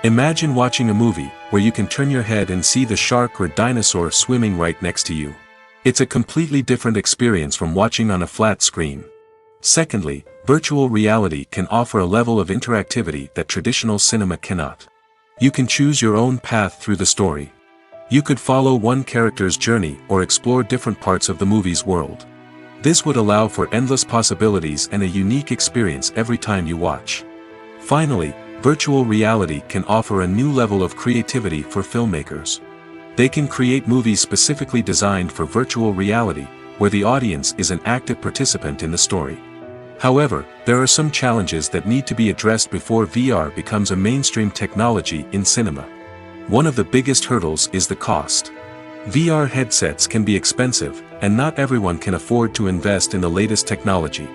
Speaker 1: Imagine watching a movie where you can turn your head and see the shark or dinosaur swimming right next to you. It's a completely different experience from watching on a flat screen. Secondly, virtual reality can offer a level of interactivity that traditional cinema cannot. You can choose your own path through the story. You could follow one character's journey or explore different parts of the movie's world. This would allow for endless possibilities and a unique experience every time you watch. Finally, virtual reality can offer a new level of creativity for filmmakers. They can create movies specifically designed for virtual reality, where the audience is an active participant in the story. However, there are some challenges that need to be addressed before VR becomes a mainstream technology in cinema. One of the biggest hurdles is the cost. VR headsets can be expensive, and not everyone can afford to invest in the latest technology.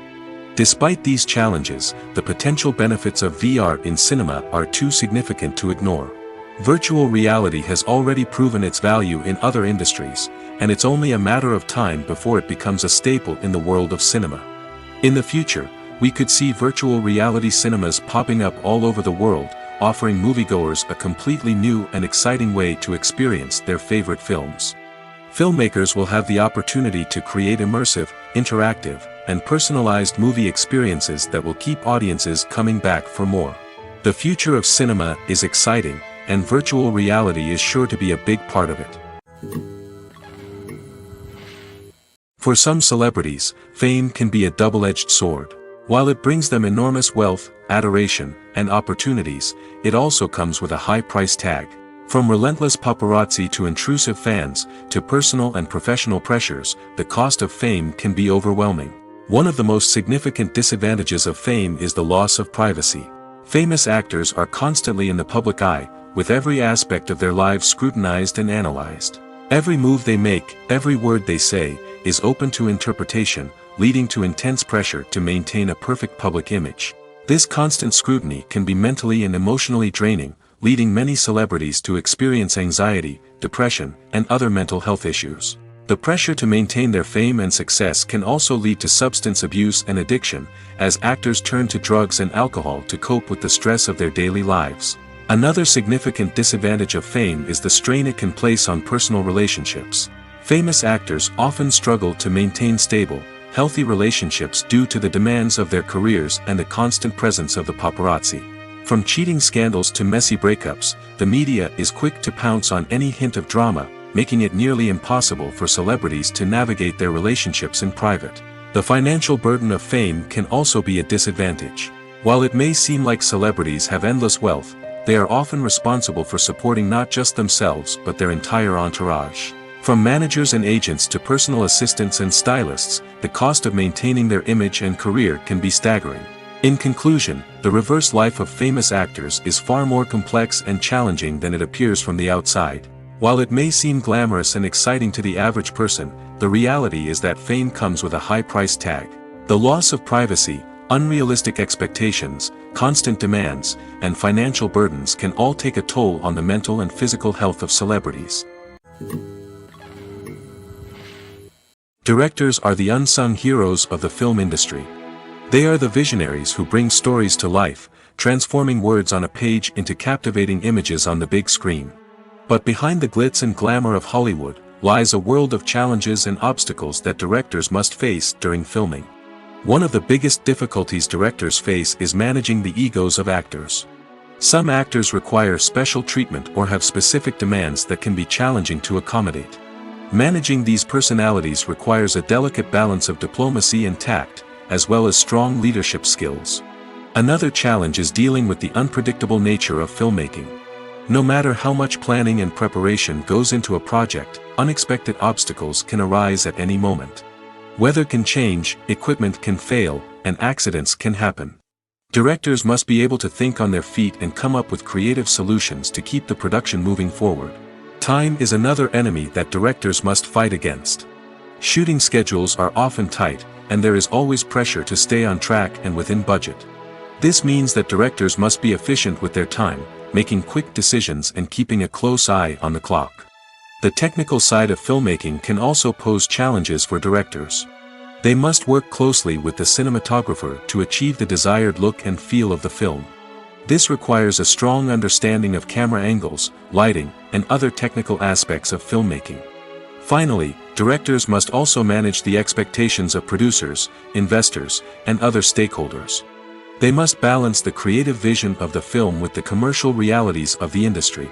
Speaker 1: Despite these challenges, the potential benefits of VR in cinema are too significant to ignore. Virtual reality has already proven its value in other industries, and it's only a matter of time before it becomes a staple in the world of cinema. In the future, we could see virtual reality cinemas popping up all over the world, offering moviegoers a completely new and exciting way to experience their favorite films. Filmmakers will have the opportunity to create immersive, interactive, and personalized movie experiences that will keep audiences coming back for more. The future of cinema is exciting, and virtual reality is sure to be a big part of it. For some celebrities, fame can be a double-edged sword. While it brings them enormous wealth, adoration, and opportunities, it also comes with a high price tag. From relentless paparazzi to intrusive fans, to personal and professional pressures, the cost of fame can be overwhelming. One of the most significant disadvantages of fame is the loss of privacy. Famous actors are constantly in the public eye, with every aspect of their lives scrutinized and analyzed. Every move they make, every word they say, is open to interpretation, leading to intense pressure to maintain a perfect public image. This constant scrutiny can be mentally and emotionally draining, leading many celebrities to experience anxiety, depression, and other mental health issues. The pressure to maintain their fame and success can also lead to substance abuse and addiction, as actors turn to drugs and alcohol to cope with the stress of their daily lives. Another significant disadvantage of fame is the strain it can place on personal relationships. Famous actors often struggle to maintain stable, healthy relationships due to the demands of their careers and the constant presence of the paparazzi. From cheating scandals to messy breakups, the media is quick to pounce on any hint of drama, making it nearly impossible for celebrities to navigate their relationships in private. The financial burden of fame can also be a disadvantage. While it may seem like celebrities have endless wealth, they are often responsible for supporting not just themselves but their entire entourage. From managers and agents to personal assistants and stylists, the cost of maintaining their image and career can be staggering. In conclusion, the reverse life of famous actors is far more complex and challenging than it appears from the outside. While it may seem glamorous and exciting to the average person, the reality is that fame comes with a high price tag. The loss of privacy, unrealistic expectations, constant demands, and financial burdens can all take a toll on the mental and physical health of celebrities. Directors are the unsung heroes of the film industry. They are the visionaries who bring stories to life, transforming words on a page into captivating images on the big screen. But behind the glitz and glamour of Hollywood, lies a world of challenges and obstacles that directors must face during filming. One of the biggest difficulties directors face is managing the egos of actors. Some actors require special treatment or have specific demands that can be challenging to accommodate. Managing these personalities requires a delicate balance of diplomacy and tact, as well as strong leadership skills. Another challenge is dealing with the unpredictable nature of filmmaking. No matter how much planning and preparation goes into a project, unexpected obstacles can arise at any moment. Weather can change, equipment can fail, and accidents can happen. Directors must be able to think on their feet and come up with creative solutions to keep the production moving forward. Time is another enemy that directors must fight against. Shooting schedules are often tight, and there is always pressure to stay on track and within budget. This means that directors must be efficient with their time, making quick decisions and keeping a close eye on the clock. The technical side of filmmaking can also pose challenges for directors. They must work closely with the cinematographer to achieve the desired look and feel of the film. This requires a strong understanding of camera angles, lighting, and other technical aspects of filmmaking. Finally, directors must also manage the expectations of producers, investors, and other stakeholders. They must balance the creative vision of the film with the commercial realities of the industry.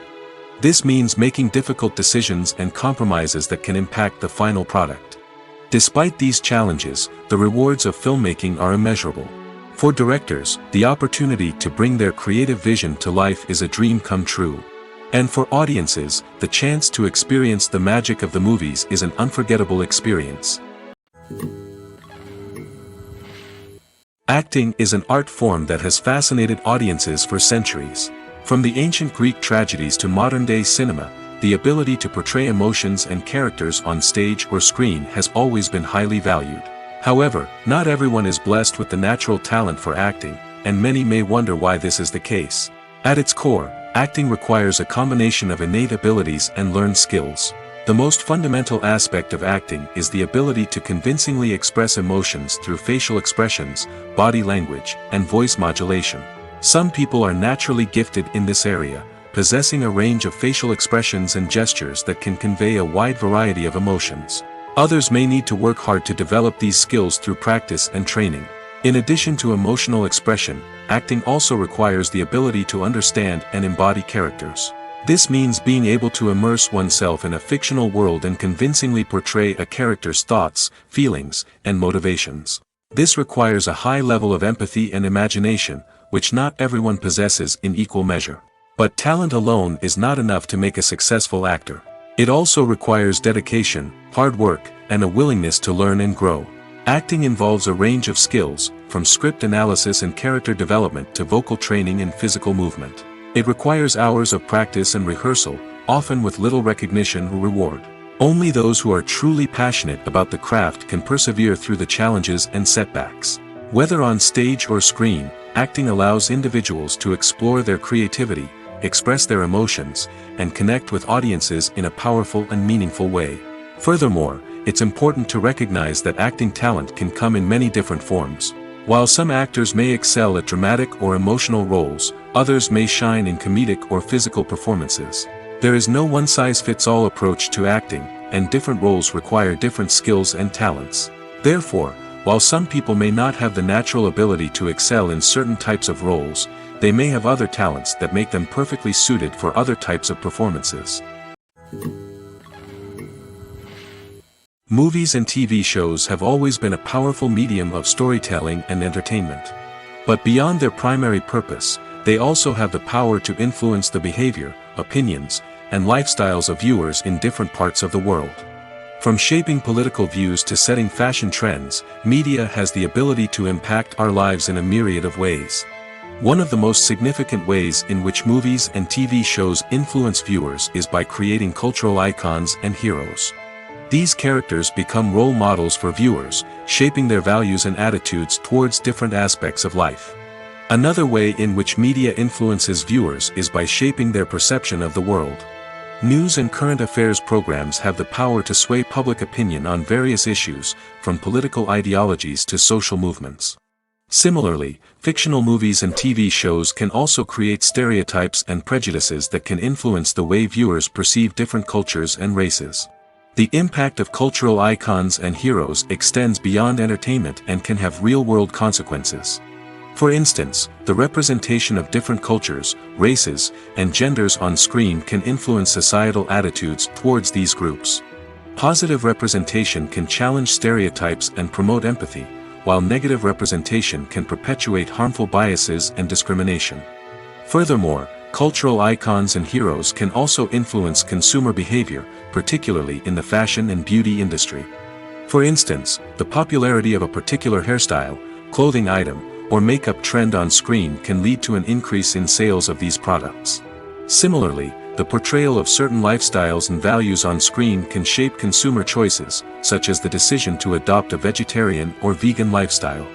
Speaker 1: This means making difficult decisions and compromises that can impact the final product. Despite these challenges, the rewards of filmmaking are immeasurable. For directors, the opportunity to bring their creative vision to life is a dream come true. And for audiences, the chance to experience the magic of the movies is an unforgettable experience. Acting is an art form that has fascinated audiences for centuries. From the ancient Greek tragedies to modern-day cinema, the ability to portray emotions and characters on stage or screen has always been highly valued. However, not everyone is blessed with the natural talent for acting, and many may wonder why this is the case. At its core, acting requires a combination of innate abilities and learned skills. The most fundamental aspect of acting is the ability to convincingly express emotions through facial expressions, body language, and voice modulation. Some people are naturally gifted in this area, possessing a range of facial expressions and gestures that can convey a wide variety of emotions. Others may need to work hard to develop these skills through practice and training. In addition to emotional expression, acting also requires the ability to understand and embody characters. This means being able to immerse oneself in a fictional world and convincingly portray a character's thoughts, feelings, and motivations. This requires a high level of empathy and imagination, which not everyone possesses in equal measure. But talent alone is not enough to make a successful actor. It also requires dedication, hard work, and a willingness to learn and grow. Acting involves a range of skills, from script analysis and character development to vocal training and physical movement. It requires hours of practice and rehearsal, often with little recognition or reward. Only those who are truly passionate about the craft can persevere through the challenges and setbacks. Whether on stage or screen, acting allows individuals to explore their creativity, express their emotions, and connect with audiences in a powerful and meaningful way. Furthermore, it's important to recognize that acting talent can come in many different forms. While some actors may excel at dramatic or emotional roles, others may shine in comedic or physical performances. There is no one-size-fits-all approach to acting, and different roles require different skills and talents. Therefore, while some people may not have the natural ability to excel in certain types of roles, they may have other talents that make them perfectly suited for other types of performances. Movies and TV shows have always been a powerful medium of storytelling and entertainment. But beyond their primary purpose, they also have the power to influence the behavior, opinions, and lifestyles of viewers in different parts of the world. From shaping political views to setting fashion trends, media has the ability to impact our lives in a myriad of ways. One of the most significant ways in which movies and TV shows influence viewers is by creating cultural icons and heroes. These characters become role models for viewers, shaping their values and attitudes towards different aspects of life. Another way in which media influences viewers is by shaping their perception of the world. News and current affairs programs have the power to sway public opinion on various issues, from political ideologies to social movements. Similarly, fictional movies and TV shows can also create stereotypes and prejudices that can influence the way viewers perceive different cultures and races. The impact of cultural icons and heroes extends beyond entertainment and can have real-world consequences. For instance, the representation of different cultures, races, and genders on screen can influence societal attitudes towards these groups. Positive representation can challenge stereotypes and promote empathy, while negative representation can perpetuate harmful biases and discrimination. Furthermore, cultural icons and heroes can also influence consumer behavior, particularly in the fashion and beauty industry. For instance, the popularity of a particular hairstyle, clothing item, or makeup trend on screen can lead to an increase in sales of these products. Similarly, the portrayal of certain lifestyles and values on screen can shape consumer choices, such as the decision to adopt a vegetarian or vegan lifestyle.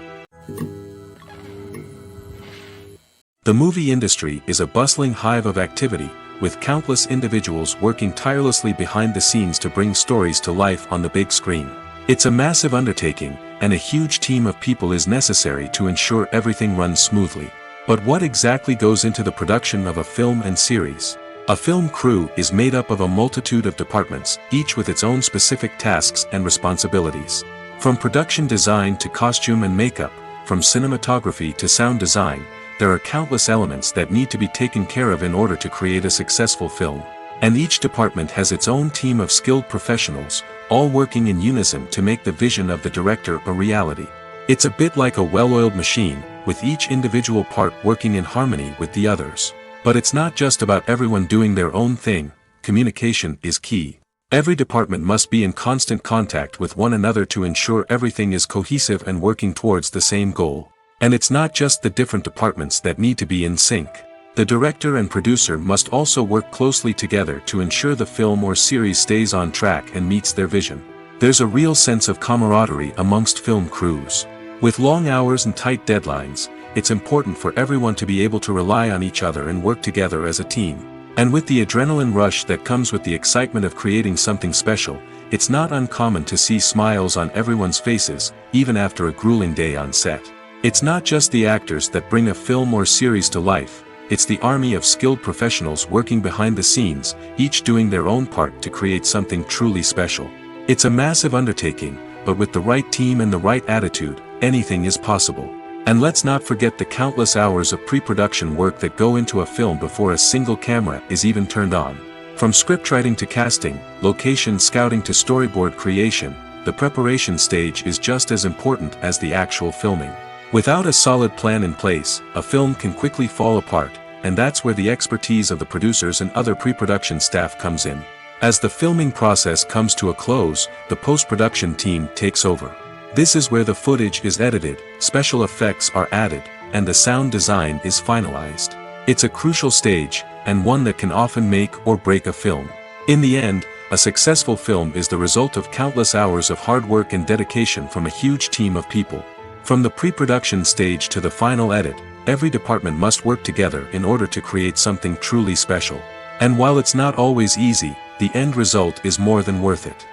Speaker 1: The movie industry is a bustling hive of activity, with countless individuals working tirelessly behind the scenes to bring stories to life on the big screen. It's a massive undertaking, and a huge team of people is necessary to ensure everything runs smoothly. But what exactly goes into the production of a film and series? A film crew is made up of a multitude of departments, each with its own specific tasks and responsibilities. From production design to costume and makeup, from cinematography to sound design, there are countless elements that need to be taken care of in order to create a successful film. And each department has its own team of skilled professionals, all working in unison to make the vision of the director a reality. It's a bit like a well-oiled machine, with each individual part working in harmony with the others. But it's not just about everyone doing their own thing. Communication is key. Every department must be in constant contact with one another to ensure everything is cohesive and working towards the same goal. And it's not just the different departments that need to be in sync. The director and producer must also work closely together to ensure the film or series stays on track and meets their vision. There's a real sense of camaraderie amongst film crews. With long hours and tight deadlines, it's important for everyone to be able to rely on each other and work together as a team. And with the adrenaline rush that comes with the excitement of creating something special, it's not uncommon to see smiles on everyone's faces, even after a grueling day on set. It's not just the actors that bring a film or series to life, it's the army of skilled professionals working behind the scenes, each doing their own part to create something truly special. It's a massive undertaking, but with the right team and the right attitude, anything is possible. And let's not forget the countless hours of pre-production work that go into a film before a single camera is even turned on. From scriptwriting to casting, location scouting to storyboard creation, the preparation stage is just as important as the actual filming. Without a solid plan in place, a film can quickly fall apart, and that's where the expertise of the producers and other pre-production staff comes in. As the filming process comes to a close, the post-production team takes over. This is where the footage is edited, special effects are added, and the sound design is finalized. It's a crucial stage, and one that can often make or break a film. In the end, a successful film is the result of countless hours of hard work and dedication from a huge team of people. From the pre-production stage to the final edit, every department must work together in order to create something truly special. And while it's not always easy, the end result is more than worth it.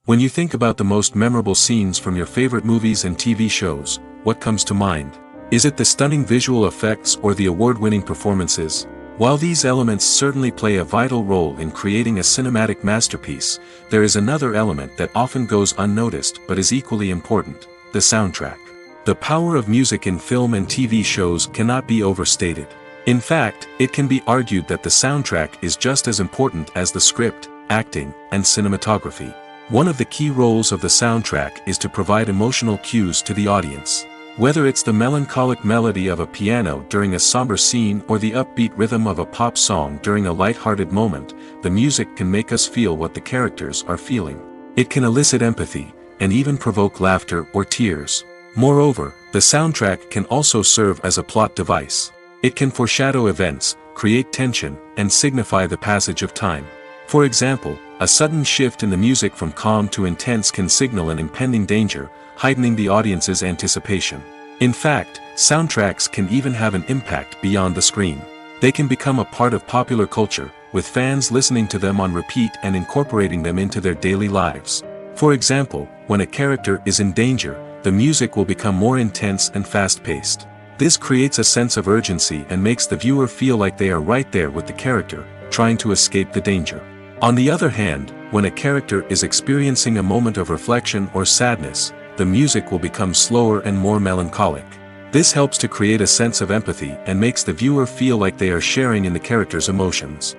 Speaker 1: When you think about the most memorable scenes from your favorite movies and TV shows, what comes to mind? Is it the stunning visual effects or the award-winning performances? While these elements certainly play a vital role in creating a cinematic masterpiece, there is another element that often goes unnoticed but is equally important: the soundtrack. The power of music in film and TV shows cannot be overstated. In fact, it can be argued that the soundtrack is just as important as the script, acting, and cinematography. One of the key roles of the soundtrack is to provide emotional cues to the audience. Whether it's the melancholic melody of a piano during a somber scene or the upbeat rhythm of a pop song during a light-hearted moment, the music can make us feel what the characters are feeling. It can elicit empathy, and even provoke laughter or tears. Moreover, the soundtrack can also serve as a plot device. It can foreshadow events, create tension, and signify the passage of time. For example, a sudden shift in the music from calm to intense can signal an impending danger, heightening the audience's anticipation. In fact, soundtracks can even have an impact beyond the screen. They can become a part of popular culture, with fans listening to them on repeat and incorporating them into their daily lives. For example, when a character is in danger, the music will become more intense and fast-paced. This creates a sense of urgency and makes the viewer feel like they are right there with the character, trying to escape the danger. On the other hand, when a character is experiencing a moment of reflection or sadness, the music will become slower and more melancholic. This helps to create a sense of empathy and makes the viewer feel like they are sharing in the character's emotions.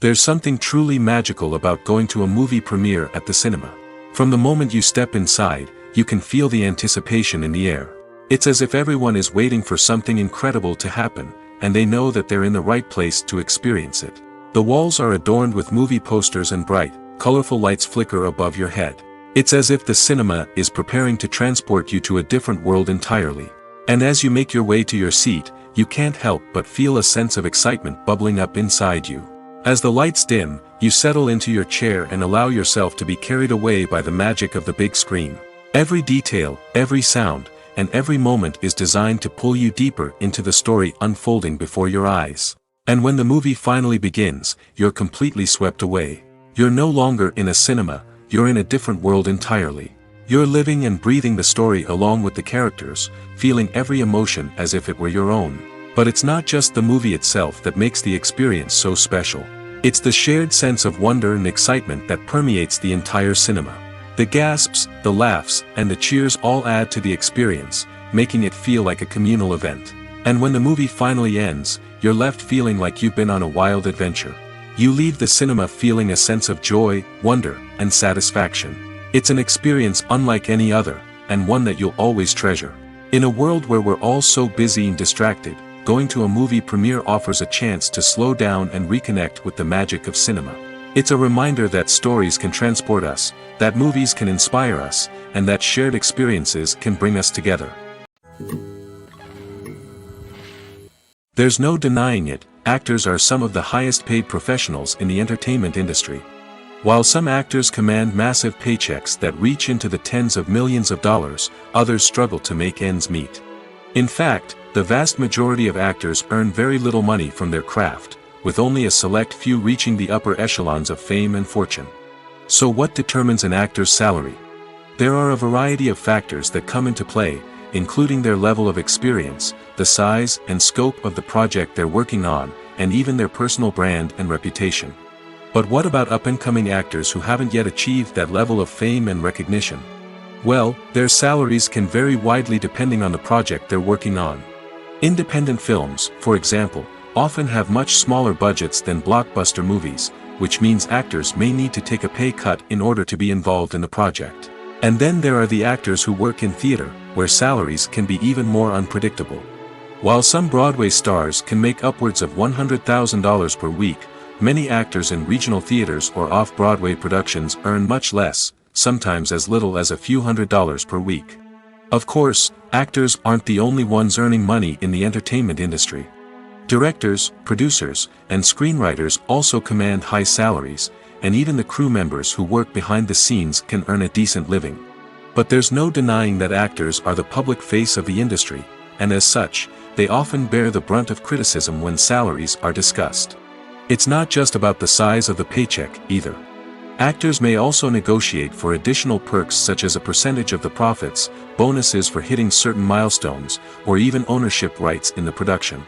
Speaker 1: There's something truly magical about going to a movie premiere at the cinema. From the moment you step inside, you can feel the anticipation in the air. It's as if everyone is waiting for something incredible to happen, and they know that they're in the right place to experience it. The walls are adorned with movie posters and bright, colorful lights flicker above your head. It's as if the cinema is preparing to transport you to a different world entirely. And as you make your way to your seat, you can't help but feel a sense of excitement bubbling up inside you. As the lights dim, you settle into your chair and allow yourself to be carried away by the magic of the big screen. Every detail, every sound, and every moment is designed to pull you deeper into the story unfolding before your eyes. And when the movie finally begins, you're completely swept away. You're no longer in a cinema, you're in a different world entirely. You're living and breathing the story along with the characters, feeling every emotion as if it were your own. But it's not just the movie itself that makes the experience so special. It's the shared sense of wonder and excitement that permeates the entire cinema. The gasps, the laughs, and the cheers all add to the experience, making it feel like a communal event. And when the movie finally ends, you're left feeling like you've been on a wild adventure. You leave the cinema feeling a sense of joy, wonder, and satisfaction. It's an experience unlike any other, and one that you'll always treasure. In a world where we're all so busy and distracted, going to a movie premiere offers a chance to slow down and reconnect with the magic of cinema. It's a reminder that stories can transport us, that movies can inspire us, and that shared experiences can bring us together. There's no denying it, actors are some of the highest paid professionals in the entertainment industry. While some actors command massive paychecks that reach into the tens of millions of dollars, others struggle to make ends meet. In fact, the vast majority of actors earn very little money from their craft, with only a select few reaching the upper echelons of fame and fortune. So what determines an actor's salary? There are a variety of factors that come into play, including their level of experience, the size and scope of the project they're working on, and even their personal brand and reputation. But what about up-and-coming actors who haven't yet achieved that level of fame and recognition? Well, their salaries can vary widely depending on the project they're working on. Independent films, for example, often have much smaller budgets than blockbuster movies, which means actors may need to take a pay cut in order to be involved in the project. And then there are the actors who work in theater, where salaries can be even more unpredictable. While some Broadway stars can make upwards of $100,000 per week, many actors in regional theaters or off-Broadway productions earn much less, sometimes as little as a few $100s per week. Of course, actors aren't the only ones earning money in the entertainment industry. Directors, producers, and screenwriters also command high salaries, and even the crew members who work behind the scenes can earn a decent living. But there's no denying that actors are the public face of the industry, and as such, they often bear the brunt of criticism when salaries are discussed. It's not just about the size of the paycheck, either. Actors may also negotiate for additional perks such as a percentage of the profits, bonuses for hitting certain milestones, or even ownership rights in the production.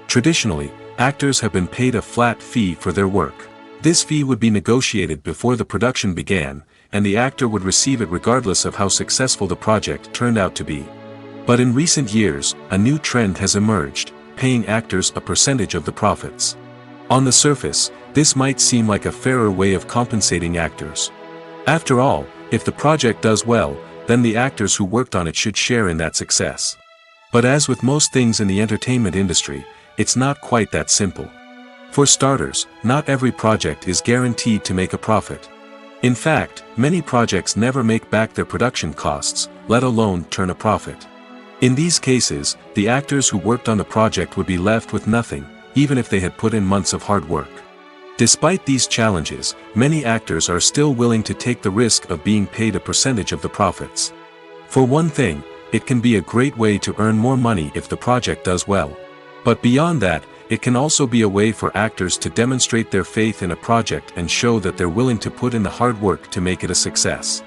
Speaker 1: Traditionally, actors have been paid a flat fee for their work. This fee would be negotiated before the production began, and the actor would receive it regardless of how successful the project turned out to be. But in recent years, a new trend has emerged, paying actors a percentage of the profits. On the surface, this might seem like a fairer way of compensating actors. After all, if the project does well, then the actors who worked on it should share in that success. But as with most things in the entertainment industry, it's not quite that simple. For starters, not every project is guaranteed to make a profit. In fact, many projects never make back their production costs, let alone turn a profit. In these cases, the actors who worked on the project would be left with nothing, even if they had put in months of hard work. Despite these challenges, many actors are still willing to take the risk of being paid a percentage of the profits. For one thing, it can be a great way to earn more money if the project does well. But beyond that, it can also be a way for actors to demonstrate their faith in a project and show that they're willing to put in the hard work to make it a success.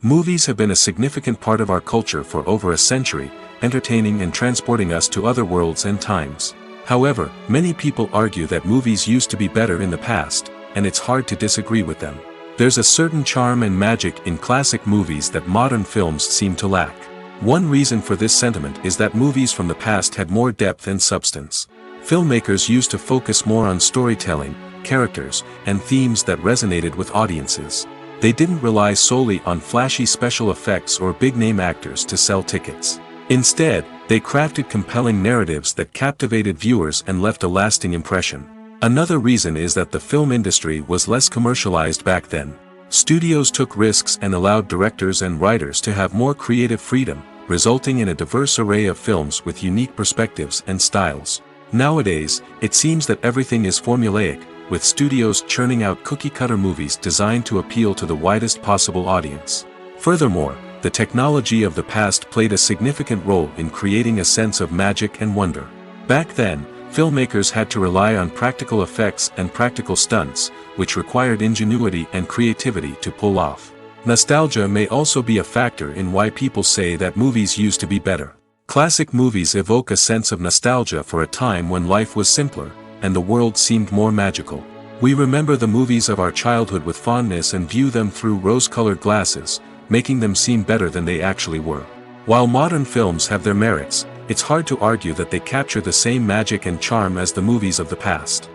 Speaker 1: Movies have been a significant part of our culture for over a century, entertaining and transporting us to other worlds and times. However, many people argue that movies used to be better in the past, and it's hard to disagree with them. There's a certain charm and magic in classic movies that modern films seem to lack. One reason for this sentiment is that movies from the past had more depth and substance. Filmmakers used to focus more on storytelling, characters, and themes that resonated with audiences. They didn't rely solely on flashy special effects or big-name actors to sell tickets. Instead, they crafted compelling narratives that captivated viewers and left a lasting impression. Another reason is that the film industry was less commercialized back then. Studios took risks and allowed directors and writers to have more creative freedom, resulting in a diverse array of films with unique perspectives and styles. Nowadays, it seems that everything is formulaic, with studios churning out cookie-cutter movies designed to appeal to the widest possible audience. Furthermore, the technology of the past played a significant role in creating a sense of magic and wonder. Back then, filmmakers had to rely on practical effects and practical stunts, which required ingenuity and creativity to pull off. Nostalgia may also be a factor in why people say that movies used to be better. Classic movies evoke a sense of nostalgia for a time when life was simpler, and the world seemed more magical. We remember the movies of our childhood with fondness and view them through rose-colored glasses, making them seem better than they actually were. While modern films have their merits, it's hard to argue that they capture the same magic and charm as the movies of the past.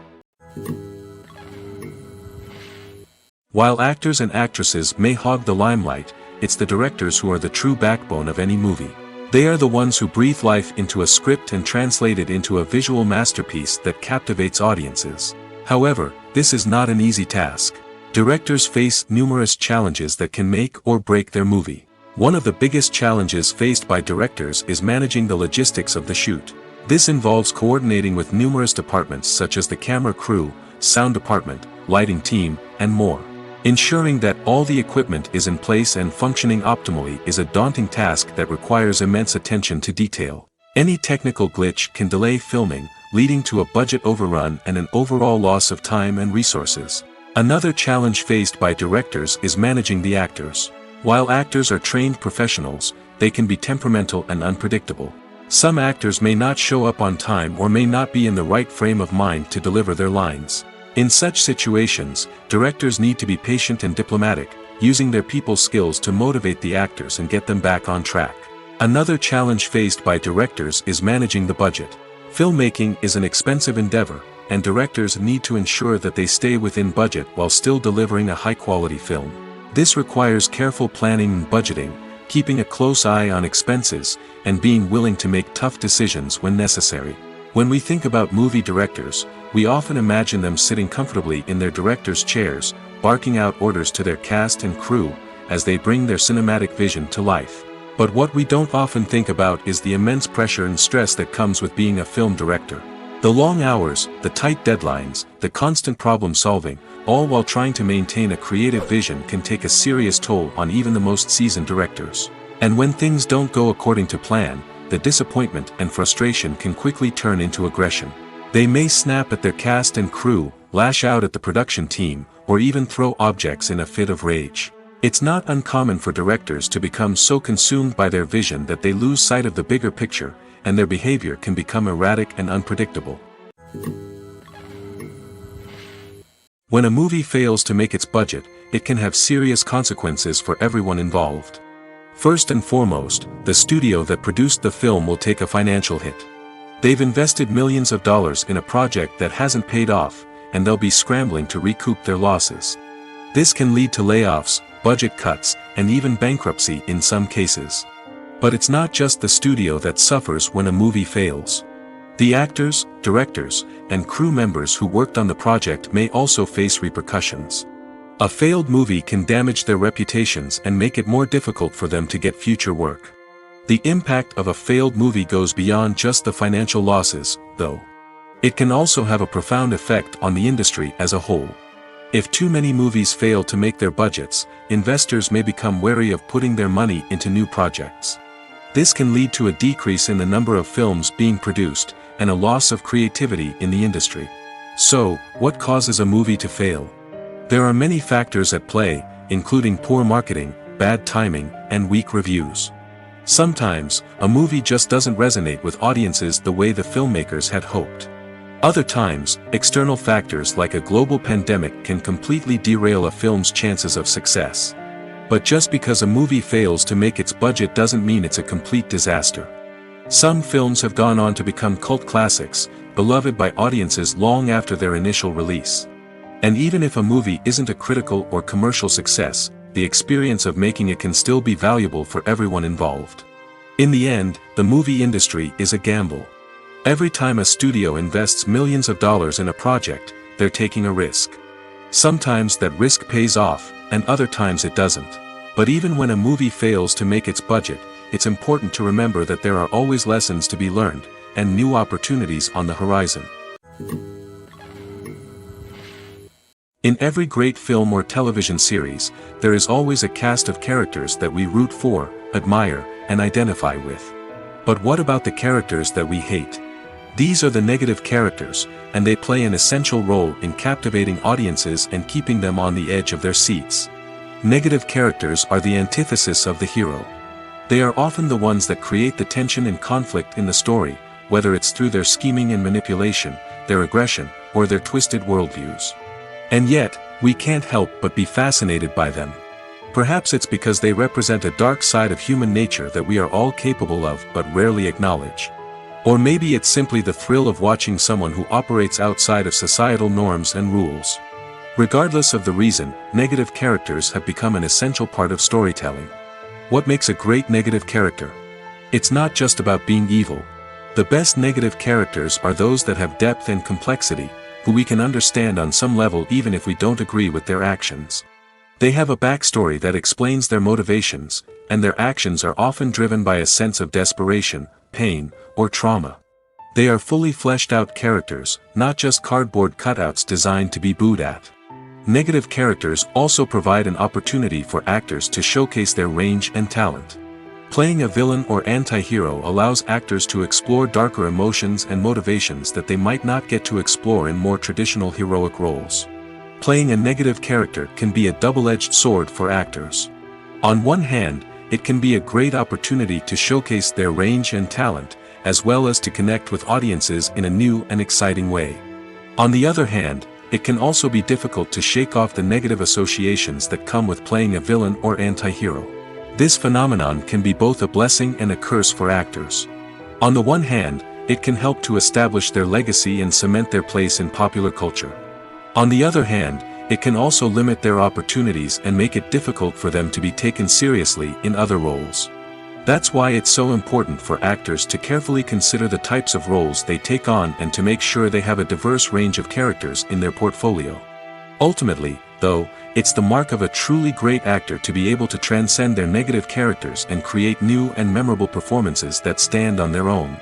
Speaker 1: While actors and actresses may hog the limelight, it's the directors who are the true backbone of any movie. They are the ones who breathe life into a script and translate it into a visual masterpiece that captivates audiences. However, this is not an easy task. Directors face numerous challenges that can make or break their movie. One of the biggest challenges faced by directors is managing the logistics of the shoot. This involves coordinating with numerous departments such as the camera crew, sound department, lighting team, and more. Ensuring that all the equipment is in place and functioning optimally is a daunting task that requires immense attention to detail. Any technical glitch can delay filming, leading to a budget overrun and an overall loss of time and resources. Another challenge faced by directors is managing the actors. While actors are trained professionals, they can be temperamental and unpredictable. Some actors may not show up on time or may not be in the right frame of mind to deliver their lines. In such situations, directors need to be patient and diplomatic, using their people skills to motivate the actors and get them back on track. Another challenge faced by directors is managing the budget. Filmmaking is an expensive endeavor, and directors need to ensure that they stay within budget while still delivering a high-quality film. This requires careful planning and budgeting, keeping a close eye on expenses, and being willing to make tough decisions when necessary. When we think about movie directors, we often imagine them sitting comfortably in their director's chairs, barking out orders to their cast and crew, as they bring their cinematic vision to life. But what we don't often think about is the immense pressure and stress that comes with being a film director. The long hours, the tight deadlines, the constant problem solving, all while trying to maintain a creative vision can take a serious toll on even the most seasoned directors. And when things don't go according to plan, the disappointment and frustration can quickly turn into aggression. They may snap at their cast and crew, lash out at the production team, or even throw objects in a fit of rage. It's not uncommon for directors to become so consumed by their vision that they lose sight of the bigger picture, and their behavior can become erratic and unpredictable. When a movie fails to make its budget, it can have serious consequences for everyone involved. First and foremost, the studio that produced the film will take a financial hit. They've invested millions of dollars in a project that hasn't paid off, and they'll be scrambling to recoup their losses. This can lead to layoffs, budget cuts, and even bankruptcy in some cases. But it's not just the studio that suffers when a movie fails. The actors, directors, and crew members who worked on the project may also face repercussions. A failed movie can damage their reputations and make it more difficult for them to get future work. The impact of a failed movie goes beyond just the financial losses, though. It can also have a profound effect on the industry as a whole. If too many movies fail to make their budgets, investors may become wary of putting their money into new projects. This can lead to a decrease in the number of films being produced, and a loss of creativity in the industry. So, what causes a movie to fail? There are many factors at play, including poor marketing, bad timing, and weak reviews. Sometimes, a movie just doesn't resonate with audiences the way the filmmakers had hoped. Other times, external factors like a global pandemic can completely derail a film's chances of success. But just because a movie fails to make its budget doesn't mean it's a complete disaster. Some films have gone on to become cult classics, beloved by audiences long after their initial release. And even if a movie isn't a critical or commercial success, the experience of making it can still be valuable for everyone involved. In the end, the movie industry is a gamble. Every time a studio invests millions of dollars in a project, they're taking a risk. Sometimes that risk pays off, and other times it doesn't. But even when a movie fails to make its budget, it's important to remember that there are always lessons to be learned, and new opportunities on the horizon. In every great film or television series, there is always a cast of characters that we root for, admire, and identify with. But what about the characters that we hate? These are the negative characters, and they play an essential role in captivating audiences and keeping them on the edge of their seats. Negative characters are the antithesis of the hero. They are often the ones that create the tension and conflict in the story, whether it's through their scheming and manipulation, their aggression, or their twisted worldviews. And yet, we can't help but be fascinated by them. Perhaps it's because they represent a dark side of human nature that we are all capable of but rarely acknowledge. Or maybe it's simply the thrill of watching someone who operates outside of societal norms and rules. Regardless of the reason, negative characters have become an essential part of storytelling. What makes a great negative character? It's not just about being evil. The best negative characters are those that have depth and complexity, who we can understand on some level even if we don't agree with their actions. They have a backstory that explains their motivations, and their actions are often driven by a sense of desperation, pain, or trauma. They are fully fleshed out characters, not just cardboard cutouts designed to be booed at. Negative characters also provide an opportunity for actors to showcase their range and talent. Playing a villain or anti-hero allows actors to explore darker emotions and motivations that they might not get to explore in more traditional heroic roles. Playing a negative character can be a double-edged sword for actors. On one hand, it can be a great opportunity to showcase their range and talent, as well as to connect with audiences in a new and exciting way. On the other hand, it can also be difficult to shake off the negative associations that come with playing a villain or anti-hero. This phenomenon can be both a blessing and a curse for actors. On the one hand, it can help to establish their legacy and cement their place in popular culture. On the other hand, it can also limit their opportunities and make it difficult for them to be taken seriously in other roles. That's why it's so important for actors to carefully consider the types of roles they take on and to make sure they have a diverse range of characters in their portfolio. Ultimately, though, it's the mark of a truly great actor to be able to transcend their negative characters and create new and memorable performances that stand on their own.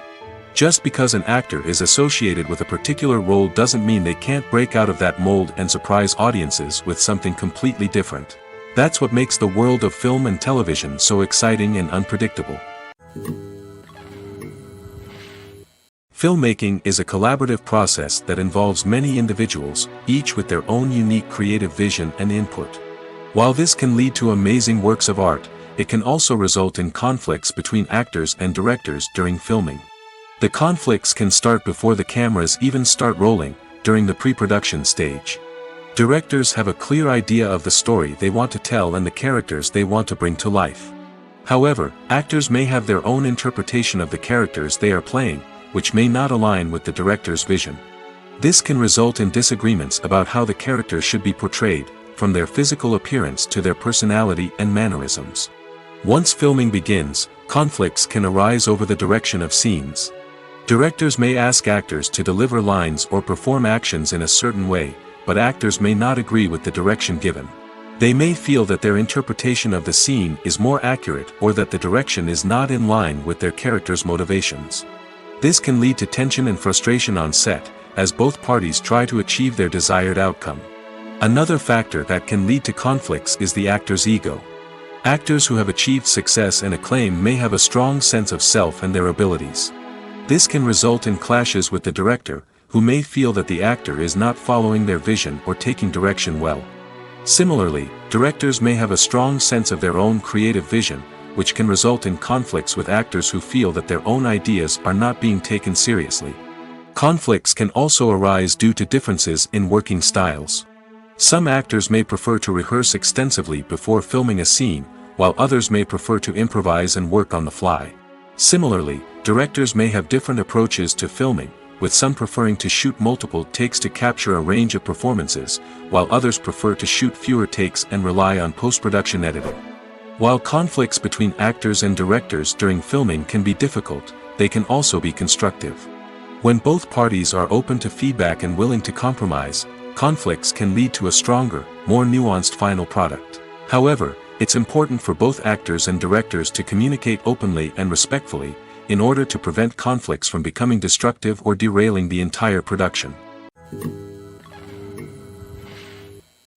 Speaker 1: Just because an actor is associated with a particular role doesn't mean they can't break out of that mold and surprise audiences with something completely different. That's what makes the world of film and television so exciting and unpredictable. Filmmaking is a collaborative process that involves many individuals, each with their own unique creative vision and input. While this can lead to amazing works of art, it can also result in conflicts between actors and directors during filming. The conflicts can start before the cameras even start rolling, during the pre-production stage. Directors have a clear idea of the story they want to tell and the characters they want to bring to life. However, actors may have their own interpretation of the characters they are playing, which may not align with the director's vision. This can result in disagreements about how the characters should be portrayed, from their physical appearance to their personality and mannerisms. Once filming begins, conflicts can arise over the direction of scenes. Directors may ask actors to deliver lines or perform actions in a certain way, but actors may not agree with the direction given. They may feel that their interpretation of the scene is more accurate or that the direction is not in line with their character's motivations. This can lead to tension and frustration on set, as both parties try to achieve their desired outcome. Another factor that can lead to conflicts is the actor's ego. Actors who have achieved success and acclaim may have a strong sense of self and their abilities. This can result in clashes with the director, who may feel that the actor is not following their vision or taking direction well. Similarly, directors may have a strong sense of their own creative vision, which can result in conflicts with actors who feel that their own ideas are not being taken seriously. Conflicts can also arise due to differences in working styles. Some actors may prefer to rehearse extensively before filming a scene, while others may prefer to improvise and work on the fly. Similarly, directors may have different approaches to filming, with some preferring to shoot multiple takes to capture a range of performances, while others prefer to shoot fewer takes and rely on post-production editing. While conflicts between actors and directors during filming can be difficult, they can also be constructive. When both parties are open to feedback and willing to compromise, conflicts can lead to a stronger, more nuanced final product. However, it's important for both actors and directors to communicate openly and respectfully, in order to prevent conflicts from becoming destructive or derailing the entire production.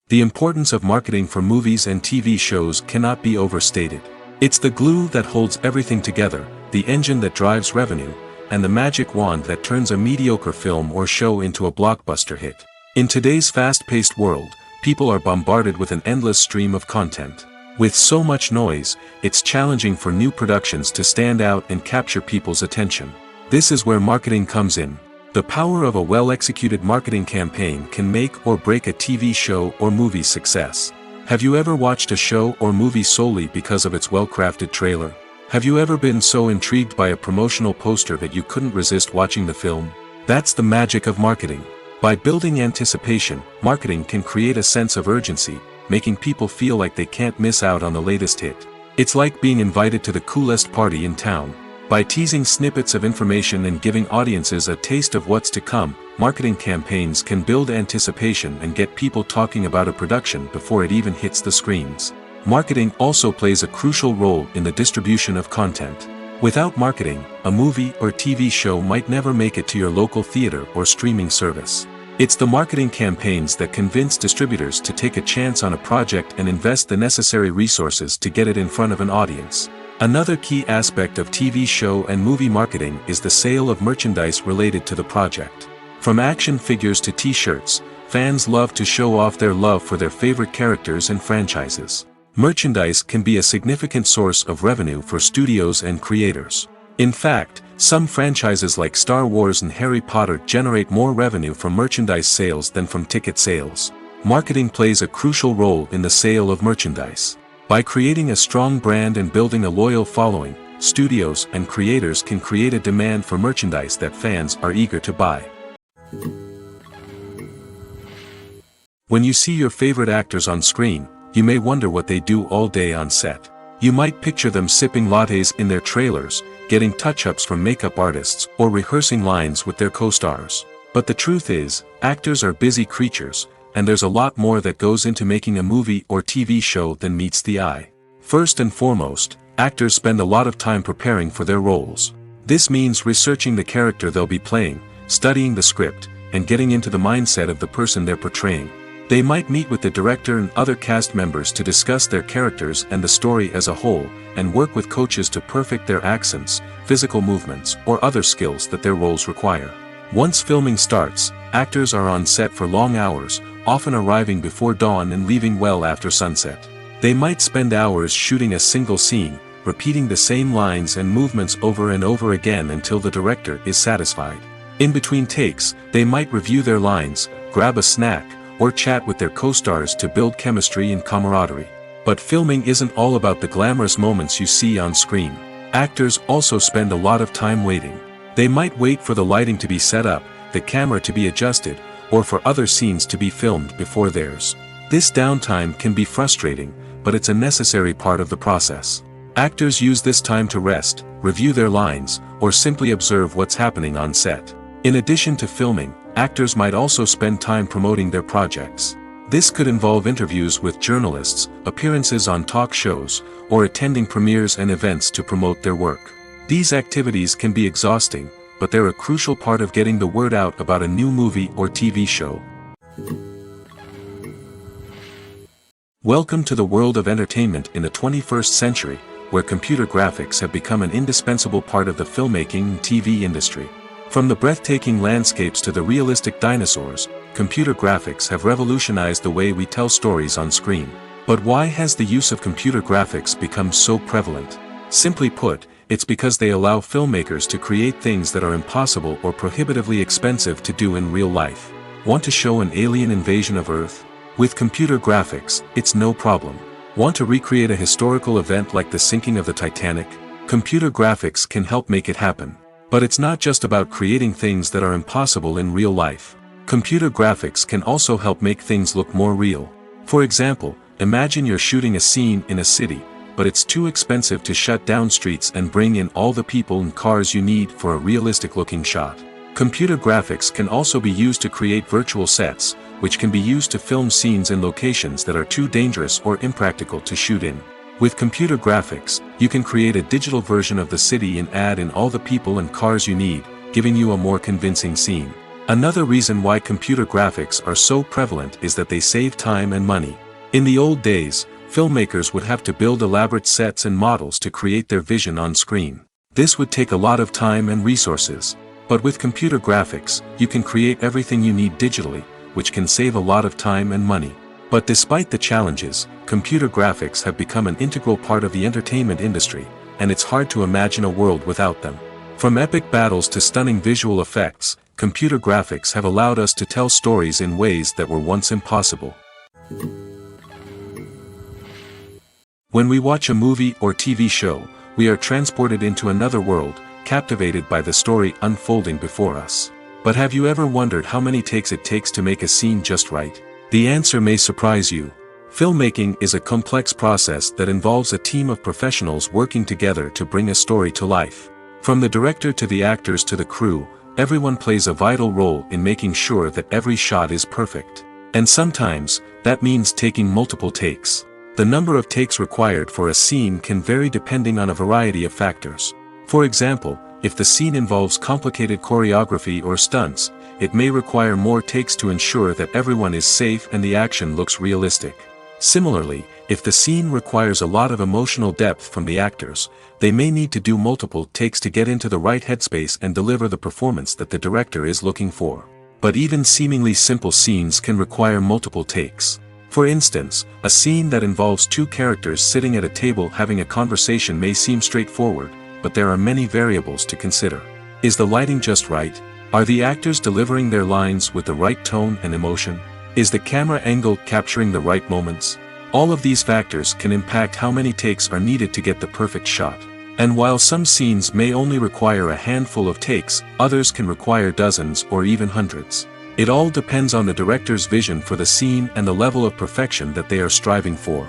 Speaker 1: The importance of marketing for movies and TV shows cannot be overstated. It's the glue that holds everything together, the engine that drives revenue, and the magic wand that turns a mediocre film or show into a blockbuster hit. In today's fast-paced world, people are bombarded with an endless stream of content. With so much noise, it's challenging for new productions to stand out and capture people's attention. This is where marketing comes in. The power of a well-executed marketing campaign can make or break a TV show or movie's success. Have you ever watched a show or movie solely because of its well-crafted trailer? Have you ever been so intrigued by a promotional poster that you couldn't resist watching the film? That's the magic of marketing. By building anticipation, marketing can create a sense of urgency, making people feel like they can't miss out on the latest hit. It's like being invited to the coolest party in town. By teasing snippets of information and giving audiences a taste of what's to come, marketing campaigns can build anticipation and get people talking about a production before it even hits the screens. Marketing also plays a crucial role in the distribution of content. Without marketing, a movie or TV show might never make it to your local theater or streaming service. It's the marketing campaigns that convince distributors to take a chance on a project and invest the necessary resources to get it in front of an audience. Another key aspect of TV show and movie marketing is the sale of merchandise related to the project. From action figures to t-shirts, fans love to show off their love for their favorite characters and franchises. Merchandise can be a significant source of revenue for studios and creators. In fact, some franchises like Star Wars and Harry Potter generate more revenue from merchandise sales than from ticket sales. Marketing plays a crucial role in the sale of merchandise. By creating a strong brand and building a loyal following, studios and creators can create a demand for merchandise that fans are eager to buy. When you see your favorite actors on screen, you may wonder what they do all day on set. You might picture them sipping lattes in their trailers, getting touch-ups from makeup artists, or rehearsing lines with their co-stars. But the truth is, actors are busy creatures, and there's a lot more that goes into making a movie or TV show than meets the eye. First and foremost, actors spend a lot of time preparing for their roles. This means researching the character they'll be playing, studying the script, and getting into the mindset of the person they're portraying. They might meet with the director and other cast members to discuss their characters and the story as a whole, and work with coaches to perfect their accents, physical movements, or other skills that their roles require. Once filming starts, actors are on set for long hours, often arriving before dawn and leaving well after sunset. They might spend hours shooting a single scene, repeating the same lines and movements over and over again until the director is satisfied. In between takes, they might review their lines, grab a snack, or chat with their co-stars to build chemistry and camaraderie. But filming isn't all about the glamorous moments you see on screen. Actors also spend a lot of time waiting. They might wait for the lighting to be set up, the camera to be adjusted, or for other scenes to be filmed before theirs. This downtime can be frustrating, but it's a necessary part of the process. Actors use this time to rest, review their lines, or simply observe what's happening on set. In addition to filming, actors might also spend time promoting their projects. This could involve interviews with journalists, appearances on talk shows, or attending premieres and events to promote their work. These activities can be exhausting, but they're a crucial part of getting the word out about a new movie or TV show. Welcome to the world of entertainment in the 21st century, where computer graphics have become an indispensable part of the filmmaking and TV industry. From the breathtaking landscapes to the realistic dinosaurs, computer graphics have revolutionized the way we tell stories on screen. But why has the use of computer graphics become so prevalent? Simply put, it's because they allow filmmakers to create things that are impossible or prohibitively expensive to do in real life. Want to show an alien invasion of Earth? With computer graphics, it's no problem. Want to recreate a historical event like the sinking of the Titanic? Computer graphics can help make it happen. But it's not just about creating things that are impossible in real life. Computer graphics can also help make things look more real. For example, imagine you're shooting a scene in a city, but it's too expensive to shut down streets and bring in all the people and cars you need for a realistic-looking shot. Computer graphics can also be used to create virtual sets, which can be used to film scenes in locations that are too dangerous or impractical to shoot in. With computer graphics, you can create a digital version of the city and add in all the people and cars you need, giving you a more convincing scene. Another reason why computer graphics are so prevalent is that they save time and money. In the old days, filmmakers would have to build elaborate sets and models to create their vision on screen. This would take a lot of time and resources. But with computer graphics, you can create everything you need digitally, which can save a lot of time and money. But despite the challenges, computer graphics have become an integral part of the entertainment industry, and it's hard to imagine a world without them. From epic battles to stunning visual effects, computer graphics have allowed us to tell stories in ways that were once impossible. When we watch a movie or TV show, we are transported into another world, captivated by the story unfolding before us. But have you ever wondered how many takes it takes to make a scene just right? The answer may surprise you. Filmmaking is a complex process that involves a team of professionals working together to bring a story to life. From the director to the actors to the crew, everyone plays a vital role in making sure that every shot is perfect. And sometimes, that means taking multiple takes. The number of takes required for a scene can vary depending on a variety of factors. For example, if the scene involves complicated choreography or stunts, it may require more takes to ensure that everyone is safe and the action looks realistic. Similarly, if the scene requires a lot of emotional depth from the actors, they may need to do multiple takes to get into the right headspace and deliver the performance that the director is looking for. But even seemingly simple scenes can require multiple takes. For instance, a scene that involves two characters sitting at a table having a conversation may seem straightforward, but there are many variables to consider. Is the lighting just right? Are the actors delivering their lines with the right tone and emotion? Is the camera angle capturing the right moments? All of these factors can impact how many takes are needed to get the perfect shot. And while some scenes may only require a handful of takes, others can require dozens or even hundreds. It all depends on the director's vision for the scene and the level of perfection that they are striving for.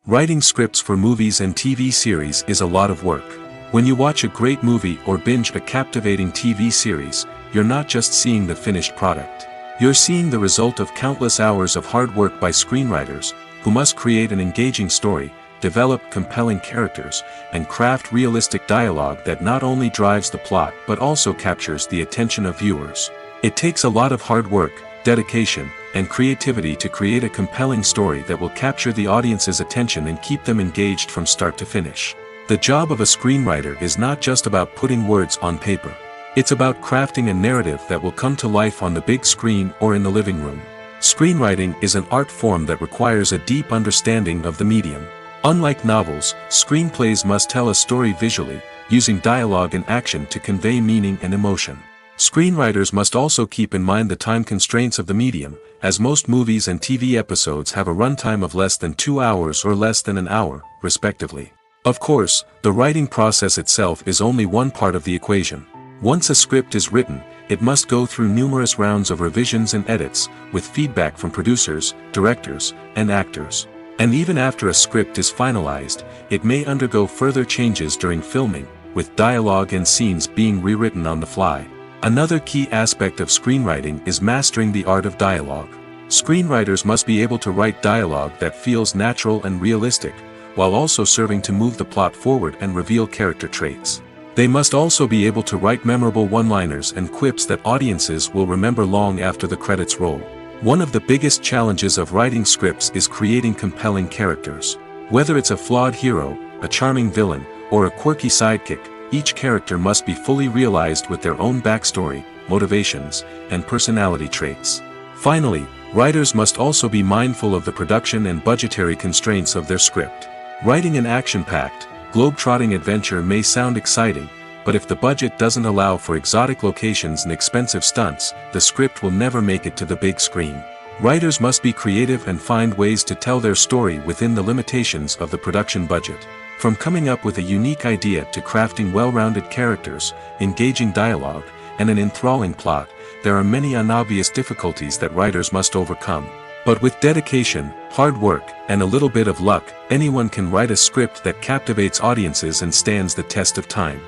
Speaker 1: Writing scripts for movies and TV series is a lot of work. When you watch a great movie or binge a captivating TV series, you're not just seeing the finished product. You're seeing the result of countless hours of hard work by screenwriters, who must create an engaging story, develop compelling characters, and craft realistic dialogue that not only drives the plot but also captures the attention of viewers. It takes a lot of hard work, dedication, and creativity to create a compelling story that will capture the audience's attention and keep them engaged from start to finish. The job of a screenwriter is not just about putting words on paper. It's about crafting a narrative that will come to life on the big screen or in the living room. Screenwriting is an art form that requires a deep understanding of the medium. Unlike novels, screenplays must tell a story visually, using dialogue and action to convey meaning and emotion. Screenwriters must also keep in mind the time constraints of the medium, as most movies and TV episodes have a runtime of less than 2 hours or less than an hour, respectively. Of course, the writing process itself is only one part of the equation. Once a script is written, it must go through numerous rounds of revisions and edits, with feedback from producers, directors, and actors. And even after a script is finalized, it may undergo further changes during filming, with dialogue and scenes being rewritten on the fly. Another key aspect of screenwriting is mastering the art of dialogue. Screenwriters must be able to write dialogue that feels natural and realistic, while also serving to move the plot forward and reveal character traits. They must also be able to write memorable one-liners and quips that audiences will remember long after the credits roll. One of the biggest challenges of writing scripts is creating compelling characters. Whether it's a flawed hero, a charming villain, or a quirky sidekick, each character must be fully realized with their own backstory, motivations, and personality traits. Finally, writers must also be mindful of the production and budgetary constraints of their script. Writing an action-packed, globe-trotting adventure may sound exciting, but if the budget doesn't allow for exotic locations and expensive stunts, the script will never make it to the big screen. Writers must be creative and find ways to tell their story within the limitations of the production budget. From coming up with a unique idea to crafting well-rounded characters, engaging dialogue, and an enthralling plot, there are many unobvious difficulties that writers must overcome. But with dedication, hard work, and a little bit of luck, anyone can write a script that captivates audiences and stands the test of time.